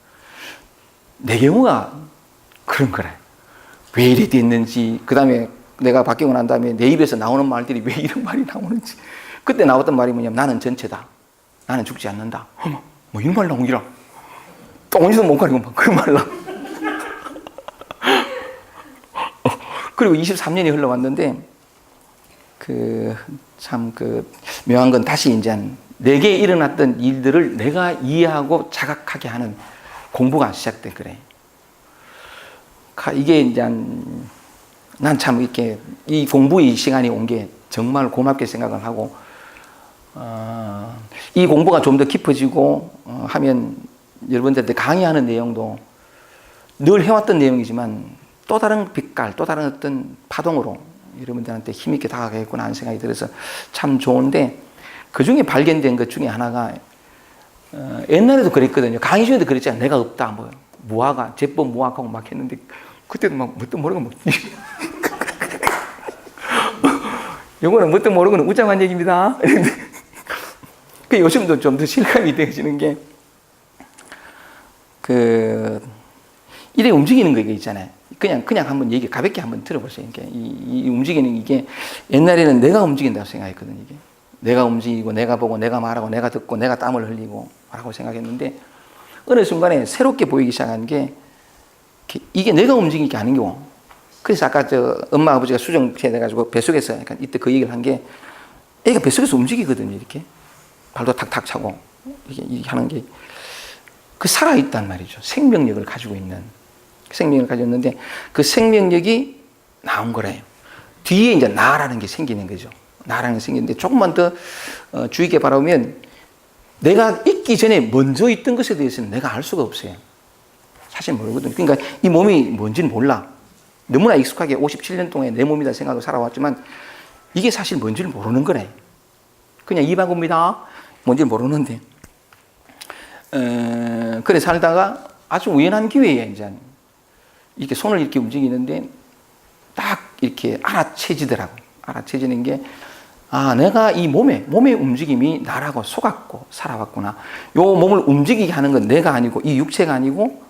내 경우가 그런 거래. 왜 이래 됐는지, 그 다음에 내가 바뀌고 난 다음에 내 입에서 나오는 말들이 왜 이런 말이 나오는지. 그때 나왔던 말이 뭐냐면 나는 전체다. 나는 죽지 않는다. 어머, 뭐 이런 말 나오기라. 똥지도 못 가리고 막 그런 말 나. 그리고 23년이 흘러왔는데 참 묘한 건 다시 이제 내게 일어났던 일들을 내가 이해하고 자각하게 하는 공부가 시작돼 그래. 이게 이제 난 참 이렇게 이 공부의 시간이 온 게 정말 고맙게 생각을 하고 이 공부가 좀 더 깊어지고 하면 여러분들한테 강의하는 내용도 늘 해왔던 내용이지만 또 다른 빛깔, 또 다른 어떤 파동으로 여러분들한테 힘있게 다가가겠구나 하는 생각이 들어서 참 좋은데 그 중에 발견된 것 중에 하나가 옛날에도 그랬거든요. 강의 중에도 그랬잖아요. 내가 없다. 뭐 무아가 제법 무아하고 막 했는데 그때도 막 뭣도 모르고 뭐 요거는 뭣도 모르고는 우장한 얘기입니다. 그 요즘도 좀 더 실감이 되어지는 게 이래 움직이는 거 있잖아요. 그냥 한번 얘기 가볍게 한번 들어보세요. 이게 이 움직이는 이게 옛날에는 내가 움직인다고 생각했거든요. 이게 내가 움직이고 내가 보고 내가 말하고 내가 듣고 내가 땀을 흘리고 라고 생각했는데 어느 순간에 새롭게 보이기 시작한 게 이게 내가 움직이는 게 아니고 그래서 아까 엄마 아버지가 수정체 돼가지고 뱃속에서 약간 이때 그 얘기를 한 게 애가 뱃속에서 움직이거든요. 이렇게 발도 탁탁 차고 이렇게 하는 게 그 살아있단 말이죠. 생명력을 가지고 있는 생명력을 가졌는데 그 생명력이 나온 거래요. 뒤에 이제 나라는 게 생기는 거죠. 나라는 게 생기는데 조금만 더 주의 깊게 바라보면 내가 있기 전에 먼저 있던 것에 대해서는 내가 알 수가 없어요. 사실 모르거든요. 그러니까 이 몸이 뭔지는 몰라. 너무나 익숙하게 57년 동안 내 몸이다 생각하고 살아왔지만 이게 사실 뭔지를 모르는 거래. 그냥 이방구입니다. 뭔지를 모르는데 그래 살다가 아주 우연한 기회에 이제 이렇게 손을 이렇게 움직이는데 딱 이렇게 알아채지더라고. 알아채지는 게 내가 이 몸의 움직임이 나라고 속았고 살아왔구나. 요 몸을 움직이게 하는 건 내가 아니고 이 육체가 아니고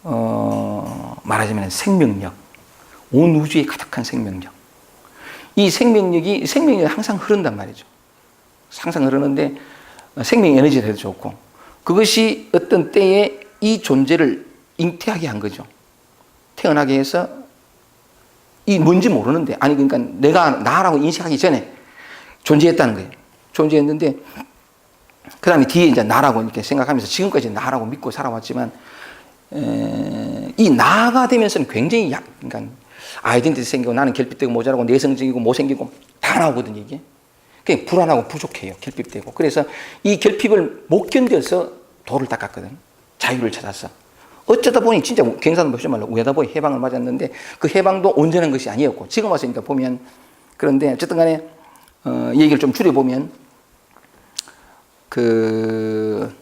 말하자면 생명력, 온 우주에 가득한 생명력. 이 생명력이 항상 흐른단 말이죠. 항상 흐르는데 생명 에너지가 돼도 좋고, 그것이 어떤 때에 이 존재를 잉태하게 한 거죠. 태어나게 해서 이 뭔지 모르는데, 아니 그러니까 내가 나라고 인식하기 전에 존재했다는 거예요. 존재했는데 그 다음에 뒤에 이제 나라고 이렇게 생각하면서 지금까지 나라고 믿고 살아왔지만, 이 나가 되면서는 굉장히 그러니까 아이덴티티 생기고 나는 결핍되고 모자라고 내성적이고 못생기고 다 나오거든요, 이게. 그냥 불안하고 부족해요, 결핍되고. 그래서 이 결핍을 못 견뎌서 도를 닦았거든. 자유를 찾았어. 어쩌다 보니 진짜 경상도 보시지 말로 우야다 보니 해방을 맞았는데, 그 해방도 온전한 것이 아니었고, 지금 와서 그러니까 보면, 그런데 어쨌든 간에 얘기를 좀 줄여보면 그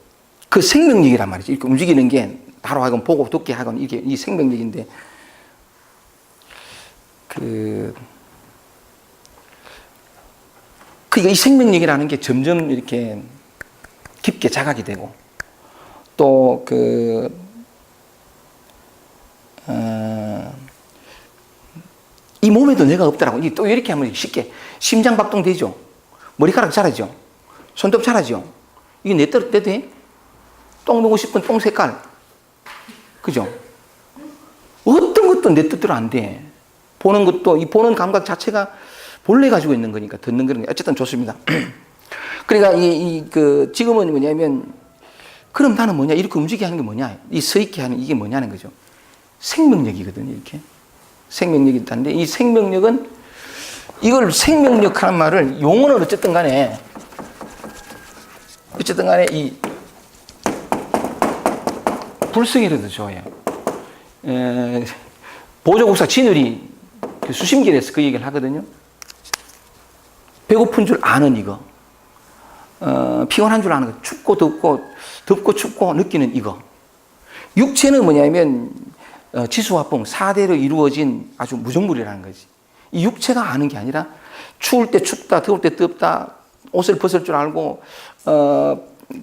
생명력이란 말이죠. 이렇게 움직이는 게 나로 하여금 보고 듣게 하건 이게 이 생명력인데, 이 생명력이라는 게 점점 이렇게 깊게 자각이 되고, 또 이 몸에도 내가 없더라고. 이게 또 이렇게 하면 쉽게 심장 박동 되죠. 머리카락 자라죠. 손톱 자라죠. 이게 내 뜻대로 돼? 똥 누고 싶은 똥 색깔. 그죠? 어떤 것도 내 뜻대로 안 돼. 보는 것도, 이 보는 감각 자체가 본래 가지고 있는 거니까 듣는 그런 게 어쨌든 좋습니다. 그러니까 지금은 뭐냐면, 그럼 나는 뭐냐? 이렇게 움직이게 하는 게 뭐냐? 이 서 있게 하는 이게 뭐냐는 거죠. 생명력이거든요, 이렇게. 생명력이 있다는데, 이 생명력은, 이걸 생명력 하는 말을 용어는 어쨌든 간에 이 불성이라도 좋아요. 보조국사 진울이 수심길에서 그 얘기를 하거든요. 배고픈 줄 아는 이거, 피곤한 줄 아는 거, 덥고 춥고 느끼는 이거. 육체는 뭐냐면 지수화풍 4대로 이루어진 아주 무정물이라는 거지. 이 육체가 아는 게 아니라 추울 때 춥다, 더울 때 덥다, 옷을 벗을 줄 알고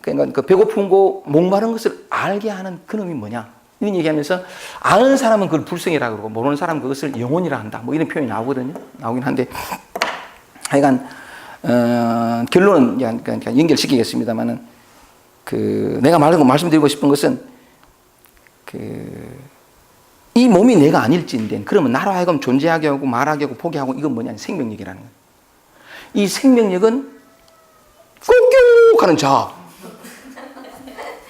그러니까 배고픈 거, 목마른 것을 알게 하는 그놈이 뭐냐, 이런 얘기하면서, 아는 사람은 그걸 불성이라고 그러고 모르는 사람은 그것을 영혼이라 한다, 뭐 이런 표현이 나오거든요. 나오긴 한데, 하여간 결론은 그러니까 연결시키겠습니다만은, 내가 말씀드리고 싶은 것은, 이 몸이 내가 아닐진데, 그러면 나로 하여금 존재하게 하고 말하게 하고 포기하고, 이건 뭐냐, 생명력이라는 거예요. 이 생명력은 꽁뀨 하는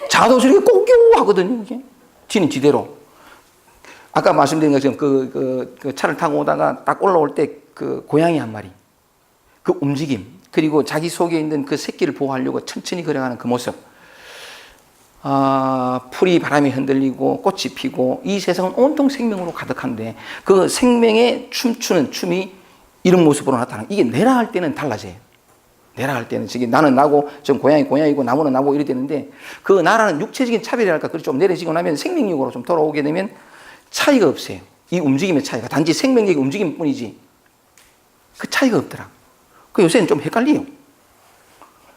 자도 저렇게 꽁뀨 하거든요, 이게. 지는 지대로. 아까 말씀드린 것처럼 그 차를 타고 오다가 딱 올라올 때 그 고양이 한 마리, 그 움직임, 그리고 자기 속에 있는 그 새끼를 보호하려고 천천히 걸어가는 그 모습. 풀이 바람에 흔들리고 꽃이 피고, 이 세상은 온통 생명으로 가득한데, 그 생명에 춤추는 춤이 이런 모습으로 나타나는, 이게 내라 할 때는 달라져요. 내라 할 때는 저기 나는 나고 좀 고양이고 나무는 나고 이래 되는데, 그 나라는 육체적인 차별이랄까, 그걸 좀 내려지고 나면 생명력으로 좀 돌아오게 되면 차이가 없어요. 이 움직임의 차이가 단지 생명력의 움직임 뿐이지 그 차이가 없더라. 그 요새는 좀 헷갈려요.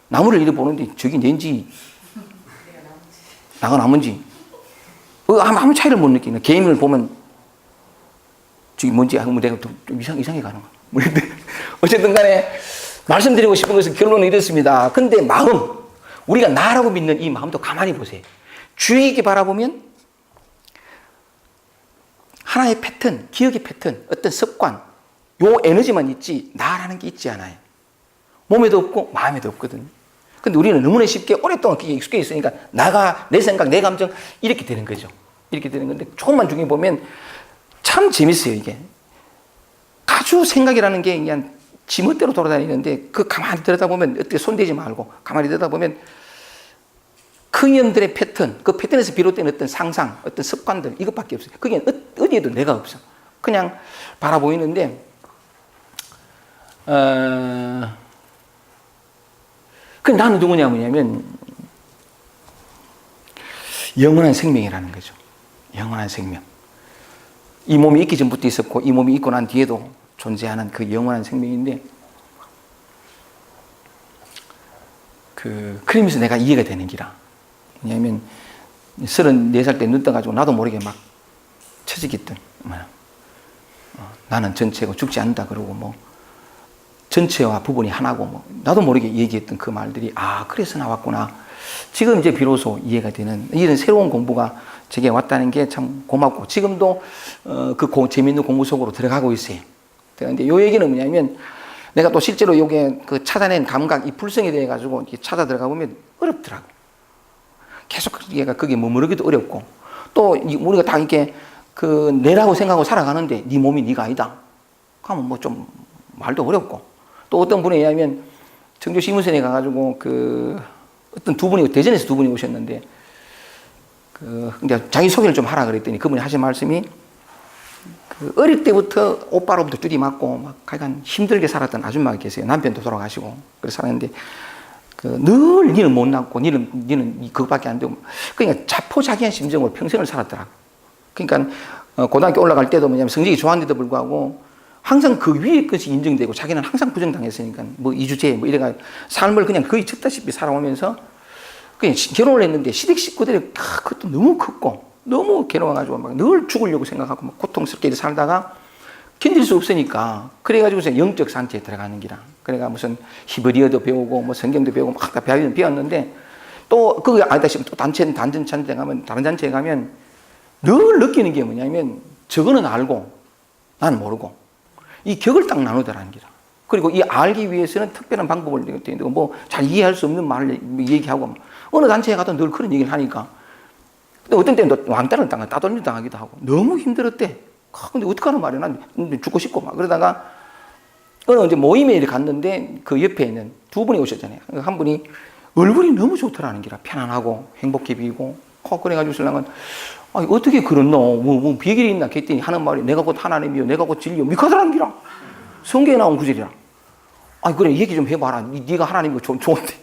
나무를 이렇게 보는데 저기 낸지 나가 나무인지 아무 차이를 못 느끼는. 개미를 보면 저기 뭔지 내가 좀 이상하게 가는 거야. 어쨌든 간에 말씀드리고 싶은 것은 결론은 이렇습니다. 근데 마음, 우리가 나라고 믿는 이 마음도 가만히 보세요. 주의 깊게 바라보면 하나의 패턴, 기억의 패턴, 어떤 습관, 요 에너지만 있지 나라는 게 있지 않아요. 몸에도 없고 마음에도 없거든요. 근데 우리는 너무나 쉽게 오랫동안 그게 익숙해 있으니까 나가, 내 생각, 내 감정 이렇게 되는 거죠. 이렇게 되는 건데, 조금만 중요히 보면 참 재밌어요, 이게. 아주 생각이라는 게 그냥 지멋대로 돌아다니는데, 그 가만히 들여다보면, 어떻게 손대지 말고 가만히 들여다보면 큰년들의 패턴, 그 패턴에서 비롯된 어떤 상상, 어떤 습관들, 이것밖에 없어요. 그게 어디에도 내가 없어. 그냥 바라보이는데, 그 나는 누구냐 뭐냐면 영원한 생명이라는 거죠. 영원한 생명. 이 몸이 있기 전부터 있었고 이 몸이 있고 난 뒤에도 존재하는 그 영원한 생명인데, 그러면서 내가 이해가 되는 기라. 왜냐하면 34살 때 눈 떠가지고 나도 모르게 막 처지겠던. 나는 전체고 죽지 않는다 그러고 뭐 전체와 부분이 하나고 뭐 나도 모르게 얘기했던 그 말들이 그래서 나왔구나. 지금 이제 비로소 이해가 되는 이런 새로운 공부가 제게 왔다는 게 참 고맙고 지금도 재미있는 공부 속으로 들어가고 있어요. 그런데 요 얘기는 뭐냐면 내가 또 실제로 요게 그 찾아낸 감각, 이 불성에 대해 가지고 찾아 들어가 보면 어렵더라고. 계속 얘가 거기에 머무르기도 어렵고 또 우리가 다 이렇게 내라고 생각하고 살아가는데 네 몸이 네가 아니다. 그러면 뭐 좀 말도 어렵고 또 어떤 분에 의하면 청주 시문선에 가가지고 어떤 대전에서 두 분이 오셨는데 이제 자기 소개를 좀 하라 그랬더니 그분이 하신 말씀이 어릴 때부터 오빠로부터 뚜디 맞고 막 약간 힘들게 살았던 아줌마가 계세요. 남편도 돌아가시고 그래서 살았는데 늘 니는 못 낳고 니는 그것밖에 안 되고 그러니까 자포자기한 심정으로 평생을 살았더라고. 그러니까 고등학교 올라갈 때도 뭐냐면 성적이 좋았는데도 불구하고 항상 그 위에 것이 인정되고 자기는 항상 부정당했으니까 뭐 이주제 뭐 이래가 삶을 그냥 거의 쳤다시피 살아오면서 그냥 결혼을 했는데 시댁 식구들이 그것도 너무 컸고 너무 괴로워가지고 막 늘 죽으려고 생각하고 막 고통스럽게 살다가 견딜 수 없으니까 그래가지고 영적 상태에 들어가는 기라. 그래가 무슨 히브리어도 배우고 뭐 성경도 배우고 막 다 배웠는데 또 그거 아니다시피 또 다른 잔치에 가면 늘 느끼는 게 뭐냐면 저거는 알고 나는 모르고 이 격을 딱 나누더라는 기라. 그리고 이 알기 위해서는 특별한 방법을 뭐 잘 이해할 수 없는 말을 얘기하고 어느 단체에 가도 늘 그런 얘기를 하니까 어떤 때는 왕따를 따돌림 당하기도 하고 너무 힘들었대. 근데 어떡하는 말이야. 난 죽고 싶고 막 그러다가 어느 이제 모임에 갔는데 그 옆에 있는 두 분이 오셨잖아요. 한 분이 얼굴이 너무 좋더라는 기라. 편안하고 행복해 보이고 그래가지고 신랑은 어떻게 그렇노? 뭐 비결이 있나? 그랬더니 하는 말이 내가 곧 하나님이요 내가 곧 진리요 미카드라는 기라. 성경에 나온 구절이라. 그래 얘기 좀 해봐라. 네가 하나님이고 좋은데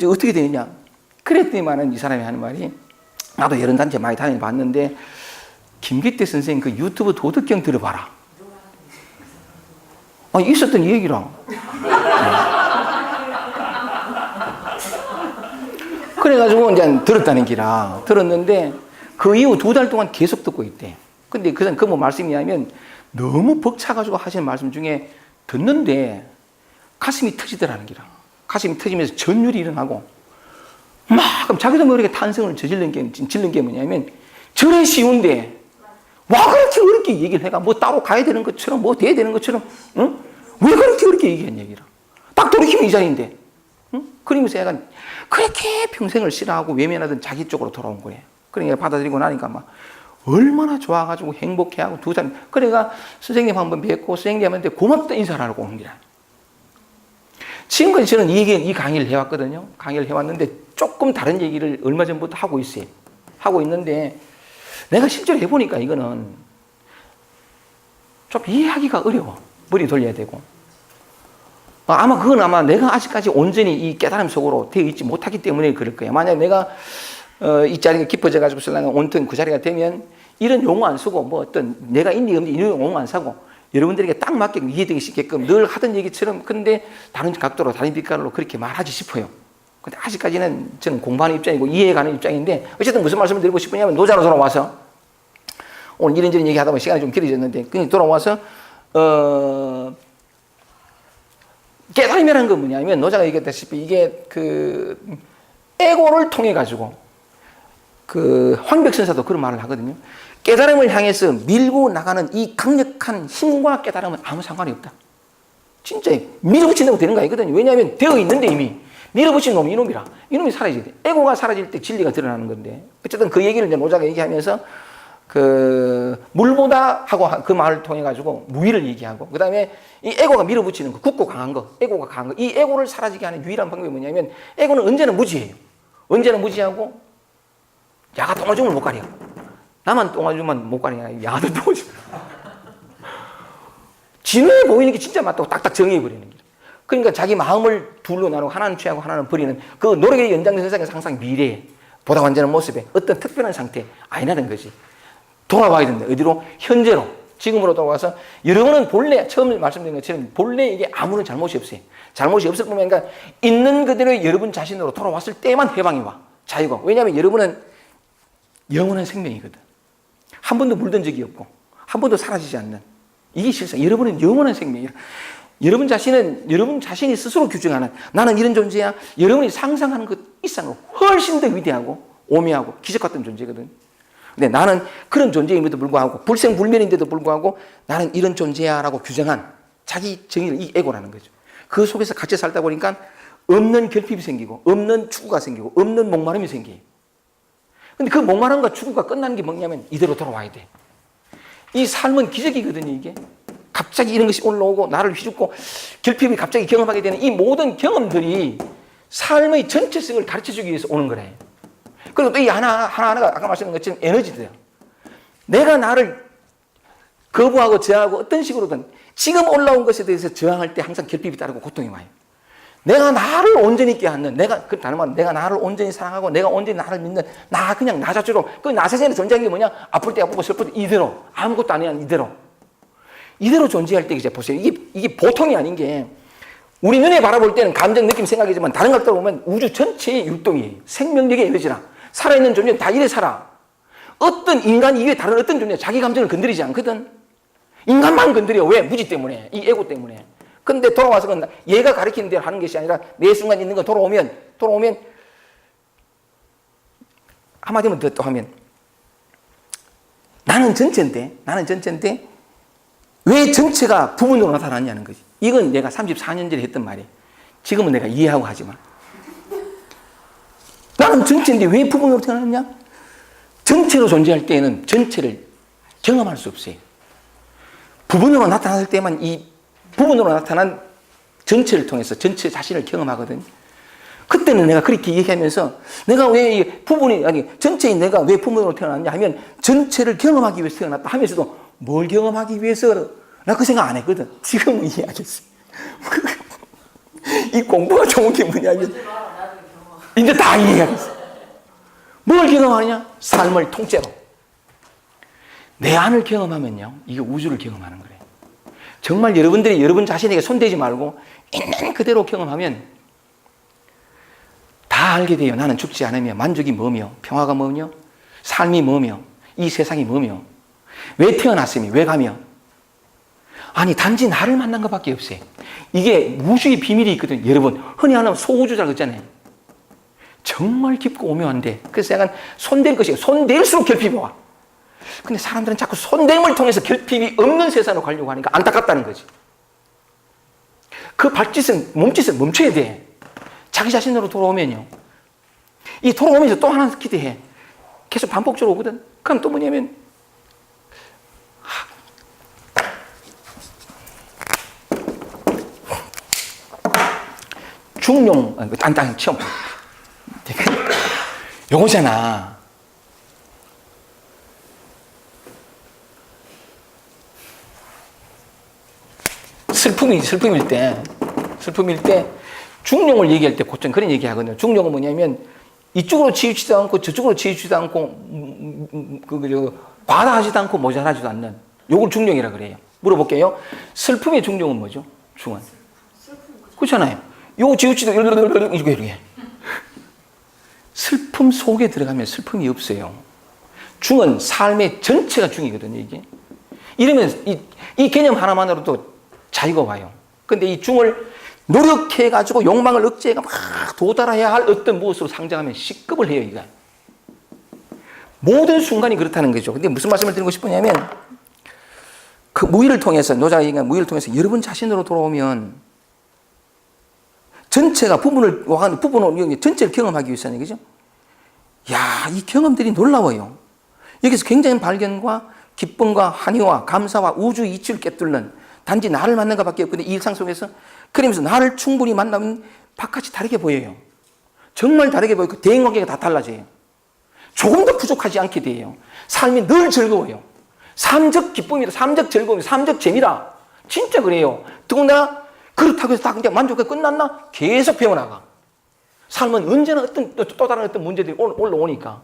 어떻게 되느냐? 그랬더니만은 이 사람이 하는 말이 나도 이런 단체 많이 다녀봤는데 김기태 선생님 그 유튜브 도덕경 들어봐라. 있었던 얘기랑. 그래가지고 이제 들었다는 기라. 들었는데 그 이후 2달 동안 계속 듣고 있대. 근데 그 말씀이냐면 너무 벅차가지고 하시는 말씀 중에 듣는데 가슴이 터지더라는 기라. 가슴이 터지면서 전율이 일어나고 그럼 자기도 모르게 탄성을 질른 게 뭐냐면 저래 쉬운데 와 그렇게 어렵게 얘기를 해가 뭐 따로 가야 되는 것처럼 뭐 돼야 되는 것처럼 응? 왜 그렇게 어렵게 얘기한 얘기라. 딱 돌이키면 이 자리인데 응? 그러면서 약간 그렇게 평생을 싫어하고 외면하던 자기 쪽으로 돌아온 거예요. 그러니까 받아들이고 나니까 막 얼마나 좋아가지고 행복해하고 두 사람 그래가 선생님 한번 뵙고 선생님한테 고맙다 인사를 하고 온 거라. 지금까지 저는 이 강의를 해왔거든요. 강의를 해왔는데 조금 다른 얘기를 얼마 전부터 하고 있어요. 하고 있는데 내가 실제로 해보니까 이거는 좀 이해하기가 어려워. 머리 돌려야 되고. 그건 내가 아직까지 온전히 이 깨달음 속으로 되어 있지 못하기 때문에 그럴 거예요. 만약 내가 이 자리가 깊어져가지고 설랑은 온통 그 자리가 되면 이런 용어 안 쓰고 뭐 어떤 내가 있니 없니 이런 용어 안 사고 여러분들에게 딱 맞게 이해되기 쉽게끔 늘 하던 얘기처럼 근데 다른 각도로 다른 빛깔로 그렇게 말하지 싶어요. 근데 아직까지는 저는 공부하는 입장이고 이해가는 입장인데 어쨌든 무슨 말씀을 드리고 싶으냐면 노자로 돌아와서 오늘 이런저런 얘기하다 보면 시간이 좀 길어졌는데 그냥 돌아와서 깨달음이라는 건 뭐냐면 노자가 얘기했다시피 이게 에고를 통해 가지고 황백선사도 그런 말을 하거든요. 깨달음을 향해서 밀고 나가는 이 강력한 힘과 깨달음은 아무 상관이 없다. 진짜 밀어붙인다고 되는 거 아니거든요. 왜냐하면 되어 있는데 이미 밀어붙인 놈이 이놈이라. 이놈이 사라지게 돼. 에고가 사라질 때 진리가 드러나는 건데 어쨌든 그 얘기를 이제 노자가 얘기하면서 물보다 하고 그 말을 통해 가지고 무위를 얘기하고 그 다음에 이 에고가 밀어붙이는 거 굳고 강한 거 에고가 강한 거 이 에고를 사라지게 하는 유일한 방법이 뭐냐면 에고는 언제나 무지해요. 언제나 무지하고 야가 똥오줌을 못 가려. 나만 똥오줌만 못 가리냐. 야도 똥오줌. 진에 보이는 게 진짜 맞다고 딱딱 정해버리는 게. 그러니까 자기 마음을 둘로 나누고 하나는 취하고 하나는 버리는 그 노력의 연장선상에서 항상 미래에 보다 완전한 모습에 어떤 특별한 상태 아니라는 거지. 돌아와야 된다. 어디로? 현재로. 지금으로 돌아와서 여러분은 본래 처음 말씀드린 것처럼 본래 이게 아무런 잘못이 없어요. 잘못이 없을 뿐만 아니라 있는 그대로 여러분 자신으로 돌아왔을 때만 해방이 와. 자유가. 왜냐하면 여러분은 영원한 생명이거든. 한 번도 물든 적이 없고 한 번도 사라지지 않는, 이게 실상 여러분은 영원한 생명이야. 여러분 자신이 스스로 규정하는, 나는 이런 존재야. 여러분이 상상하는 것 이상으로 훨씬 더 위대하고 오묘하고 기적 같은 존재거든. 근데 나는 그런 존재임에도 불구하고, 불생불멸인데도 불구하고 나는 이런 존재야 라고 규정한 자기 정의를, 이 에고라는 거죠. 그 속에서 같이 살다 보니까 없는 결핍이 생기고 없는 추구가 생기고 없는 목마름이 생겨요. 근데 그 목마름과 추구가 끝나는 게 뭐냐면 이대로 돌아와야 돼. 이 삶은 기적이거든요. 이게 갑자기 이런 것이 올라오고 나를 휘젓고 결핍이 갑자기 경험하게 되는 이 모든 경험들이 삶의 전체성을 가르쳐주기 위해서 오는 거래. 그리고 또 이 하나하나가 아까 말씀드린 것처럼 에너지들이야. 내가 나를 거부하고 저하고 어떤 식으로든 지금 올라온 것에 대해서 저항할 때 항상 결핍이 따르고 고통이 와요. 내가 나를 온전히 껴안는, 다른 말로 내가 나를 온전히 사랑하고 내가 온전히 나를 믿는, 그냥 나 자체로, 그 나 자신의 존재한 게 뭐냐? 아플 때 아프고 슬플 때 이대로, 아무것도 아니야, 이대로 존재할 때 이제 보세요. 이게 보통이 아닌 게, 우리 눈에 바라볼 때는 감정, 느낌, 생각이지만 다른 각도로 보면 우주 전체의 율동이에요. 생명력의 에너지라. 살아있는 존재는 다 이래 살아. 어떤 인간 이외에 다른 어떤 존재, 자기 감정을 건드리지 않거든. 인간만 건드려. 왜? 무지 때문에. 이 에고 때문에. 근데 돌아와서 얘가 가르치는 대로 하는 것이 아니라 매 순간 있는 거 돌아오면 한마디만 더 또 하면, 나는 전체인데 왜 전체가 부분으로 나타났냐는 거지. 이건 내가 34년 전에 했던 말이에요. 지금은 내가 이해하고 하지만. 나는 전체인데 왜 부분으로 태어났냐? 전체로 존재할 때에는 전체를 경험할 수 없어요. 부분으로 나타났을 때만 이 부분으로 나타난 전체를 통해서 전체 자신을 경험하거든. 그때는 내가 그렇게 얘기하면서 내가 왜 전체인 내가 왜 부분으로 태어났냐 하면 전체를 경험하기 위해서 태어났다 하면서도 뭘 경험하기 위해서 나 그 생각 안 했거든. 지금은 이해하겠어. 이 공부가 좋은 게 뭐냐면 이제 다 이해하겠어. 뭘 경험하느냐? 삶을 통째로. 내 안을 경험하면요, 이게 우주를 경험하는 거래요. 정말 여러분들이 여러분 자신에게 손대지 말고 있는 그대로 경험하면 다 알게 돼요. 나는 죽지 않으며 만족이 뭐며 평화가 뭐며 삶이 뭐며 이 세상이 뭐며 왜 태어났으며 왜 가며, 아니 단지 나를 만난 것밖에 없어요. 이게 우주의 비밀이 있거든요. 여러분 흔히 하는 소우주라고 했잖아요. 정말 깊고 오묘한데, 그래서 약간 손댈 것이, 손댈수록 결핍이 와. 근데 사람들은 자꾸 손댈을 통해서 결핍이 없는 세상으로 가려고 하니까 안타깝다는 거지. 그 몸짓은 멈춰야 돼. 자기 자신으로 돌아오면요, 이 돌아오면서 또 하나 기대해. 계속 반복적으로 오거든. 그럼 또 뭐냐면, 중용, 단단 처음. 요거잖아. 슬픔일 때 중용을 얘기할 때 보통 그런 얘기 하거든요. 중용은 뭐냐면 이쪽으로 치우치지도 않고 저쪽으로 치우치지도 않고 과다하지도 않고 모자라지도 않는, 요걸 중용이라 그래요. 물어볼게요. 슬픔의 중용은 뭐죠? 중은. 그렇잖아요. 요거 치우치도 이렇게. 슬픔 속에 들어가면 슬픔이 없어요. 중은 삶의 전체가 중이거든요, 이게. 이러면 이 개념 하나만으로도 자유가 와요. 근데 이 중을 노력해가지고 욕망을 억제해가 막 도달해야 할 어떤 무엇으로 상정하면 식급을 해요, 이가. 모든 순간이 그렇다는 거죠. 근데 무슨 말씀을 드리고 싶으냐면, 그 무의를 통해서, 노자가 얘기한 무의를 통해서 여러분 자신으로 돌아오면 전체가 부분을 전체를 경험하기 위해서는, 그죠? 야, 이 경험들이 놀라워요. 여기서 굉장한 발견과 기쁨과 환희와 감사와 우주 이치를 꿰뚫는, 단지 나를 만난 것밖에 없거든요, 이 일상 속에서. 그러면서 나를 충분히 만나면 바깥이 다르게 보여요. 정말 다르게 보이고 대인관계가 다 달라져요. 조금 더 부족하지 않게 돼요. 삶이 늘 즐거워요. 삶적 기쁨이다, 삶적 즐거움이다, 삶적 재미다. 진짜 그래요. 더구나 그렇다고 해서 다 그냥 만족하고 끝났나? 계속 배워나가. 삶은 언제나 또 다른 어떤 문제들이 올라오니까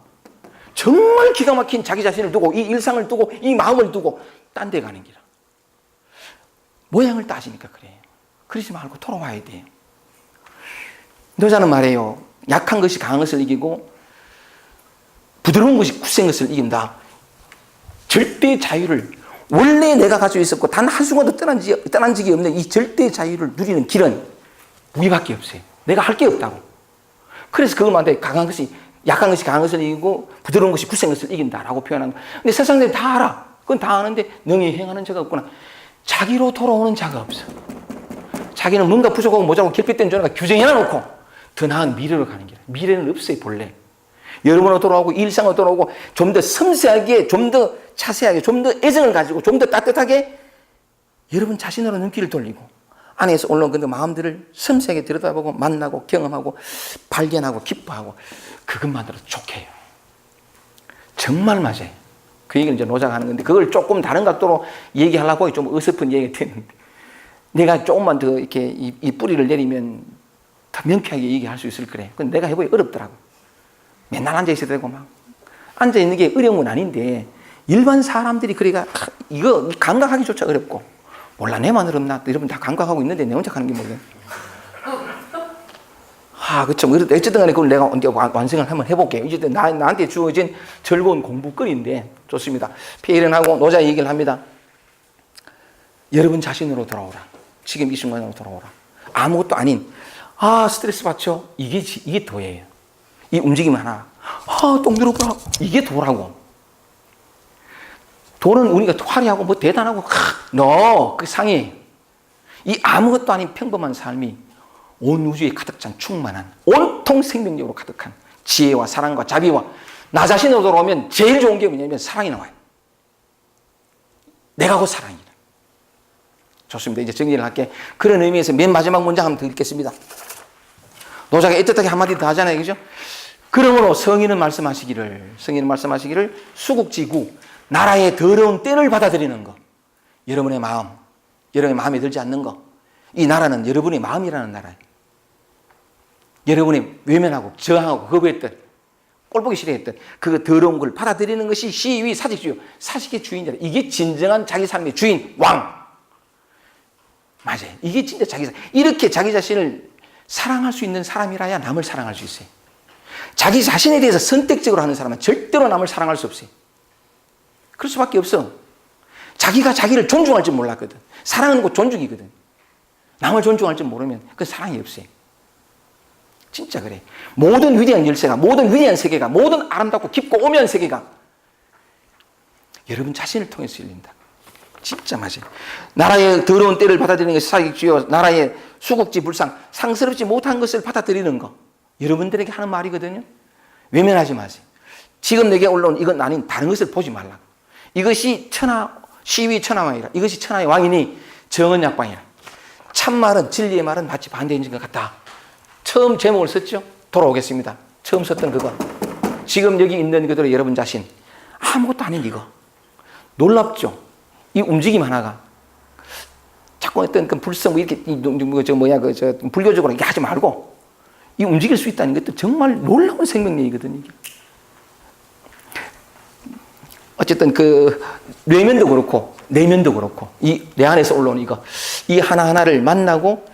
정말 기가 막힌 자기 자신을 두고, 이 일상을 두고, 이 마음을 두고 딴 데 가는 기라. 모양을 따지니까 그래요. 그러지 말고 돌아와야 돼요. 노자는 말해요. 약한 것이 강한 것을 이기고 부드러운 것이 굳센 것을 이긴다. 절대 자유를, 원래 내가 가지고 있었고 단 한순간도 떠난 적이 없는 이 절대 자유를 누리는 길은 우리밖에 없어요. 내가 할 게 없다고. 그래서 그걸 말하는데 약한 것이 강한 것을 이기고 부드러운 것이 굳센 것을 이긴다라고 표현하는 거예요. 근데 세상 사람들이 다 알아. 그건 다 아는데 능히 행하는 자가 없구나. 자기로 돌아오는 자가 없어. 자기는 뭔가 부족하고 모자고 결핍된 존재가 규정해놔놓고 더 나은 미래로 가는 길. 미래는 없어요, 본래. 여러분으로 돌아오고 일상으로 돌아오고 좀 더 섬세하게, 좀 더 자세하게, 좀 더 애정을 가지고 좀 더 따뜻하게 여러분 자신으로 눈길을 돌리고 안에서 올라온 그 마음들을 섬세하게 들여다보고 만나고 경험하고 발견하고 기뻐하고 그것만으로 좋게요. 정말 맞아요. 그 얘기를 이제 노자가 하는 건데 그걸 조금 다른 각도로 얘기하려고 좀 어설픈 얘기가 되는데 내가 조금만 더 이렇게 이 뿌리를 내리면 더 명쾌하게 얘기할 수 있을 거래. 근데 내가 해보기 어렵더라고. 맨날 앉아있어야 되고 막. 앉아있는 게 어려운 건 아닌데 일반 사람들이 그래가 이거 감각하기조차 어렵고 몰라 내만 어렵나? 여러분 다 감각하고 있는데 내 혼자 하는 게 모르겠네. 그쵸. 어쨌든 간에 그걸 내가 언제 완성을 한번 해볼게요. 이제 나한테 주어진 즐거운 공부거리인데 좋습니다. 피해련하고 노자 얘기를 합니다. 여러분 자신으로 돌아오라. 지금 이 순간으로 돌아오라. 아무것도 아닌 스트레스 받죠? 이게 도예요. 이 움직임 하나. 똥 누르구나. 이게 도라고. 도는 우리가 화려하고 뭐 대단하고 그 상해. 이 아무것도 아닌 평범한 삶이 온 우주에 가득 찬 충만한 온통 생명력으로 가득한 지혜와 사랑과 자비와 나 자신으로 돌아오면 제일 좋은 게 뭐냐면 사랑이 나와요. 내가 곧 사랑이다. 좋습니다. 이제 정리를 할게. 그런 의미에서 맨 마지막 문장 한번 더 읽겠습니다. 노자가 애틋하게 한마디 더 하잖아요. 그죠? 그러므로 성인은 말씀하시기를 수국지구 나라의 더러운 때를 받아들이는 것. 여러분의 마음에 들지 않는 것. 이 나라는 여러분의 마음이라는 나라예요. 여러분이 외면하고 저항하고 거부했던 꼴보기 싫어했던 그 더러운 걸 받아들이는 것이 시위 사직주의, 사직의 주인이라. 이게 진정한 자기 삶의 주인, 왕. 맞아요. 이게 진짜 이렇게 자기 자신을 사랑할 수 있는 사람이라야 남을 사랑할 수 있어요. 자기 자신에 대해서 선택적으로 하는 사람은 절대로 남을 사랑할 수 없어요. 그럴 수밖에 없어. 자기가 자기를 존중할 줄 몰랐거든. 사랑은 곧 존중이거든. 남을 존중할 줄 모르면 그 사랑이 없어요. 진짜 그래. 모든 위대한 열쇠가, 모든 위대한 세계가, 모든 아름답고 깊고 오묘한 세계가 여러분 자신을 통해서 열린다. 진짜 맞아요. 나라의 더러운 때를 받아들이는 것이 사직주의, 나라의 수국지 불상, 상스럽지 못한 것을 받아들이는 것. 여러분들에게 하는 말이거든요. 외면하지 마세요. 지금 내게 올라온 이건 아닌 다른 것을 보지 말라. 이것이 시위 천하왕이라. 이것이 천하의 왕이니 정은 약방이라. 참말은, 진리의 말은 마치 반대인 것 같다. 처음 제목을 썼죠? 돌아오겠습니다. 처음 썼던 그거. 지금 여기 있는 그대로 여러분 자신. 아무것도 아닌 이거. 놀랍죠? 이 움직임 하나가. 자꾸 어떤 그 불성, 이렇게, 불교적으로 이렇게 하지 말고, 이 움직일 수 있다는 것도 정말 놀라운 생명력이거든요. 이게. 어쨌든 뇌면도 그렇고, 내면도 그렇고, 내 안에서 올라오는 이 하나하나를 만나고,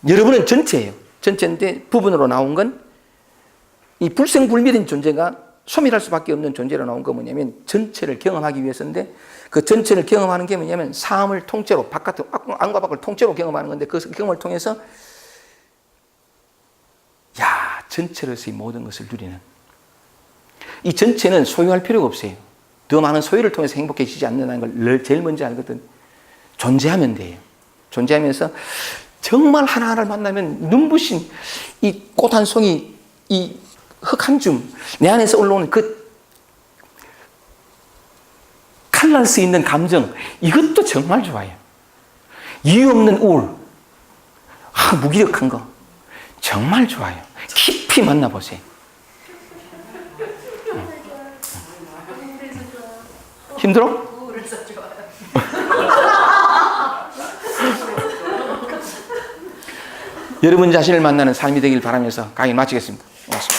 여러분은 전체예요. 전체인데, 부분으로 나온 건, 이 불생불멸인 존재가 소멸할 수밖에 없는 존재로 나온 건 뭐냐면, 전체를 경험하기 위해서인데, 그 전체를 경험하는 게 뭐냐면, 삶을 통째로, 안과 밖을 통째로 경험하는 건데, 그 경험을 통해서, 전체로서의 모든 것을 누리는. 이 전체는 소유할 필요가 없어요. 더 많은 소유를 통해서 행복해지지 않는다는 걸 제일 먼저 알거든. 존재하면 돼요. 존재하면서 정말 하나하나를 만나면 눈부신 이 꽃 한 송이, 이 흙 한 줌, 내 안에서 올라오는 그 칼날 수 있는 감정, 이것도 정말 좋아요. 이유 없는 우울, 무기력한 거, 정말 좋아요. 깊이 만나보세요. 힘들어? 여러분 자신을 만나는 삶이 되길 바라면서 강의 마치겠습니다. 고맙습니다.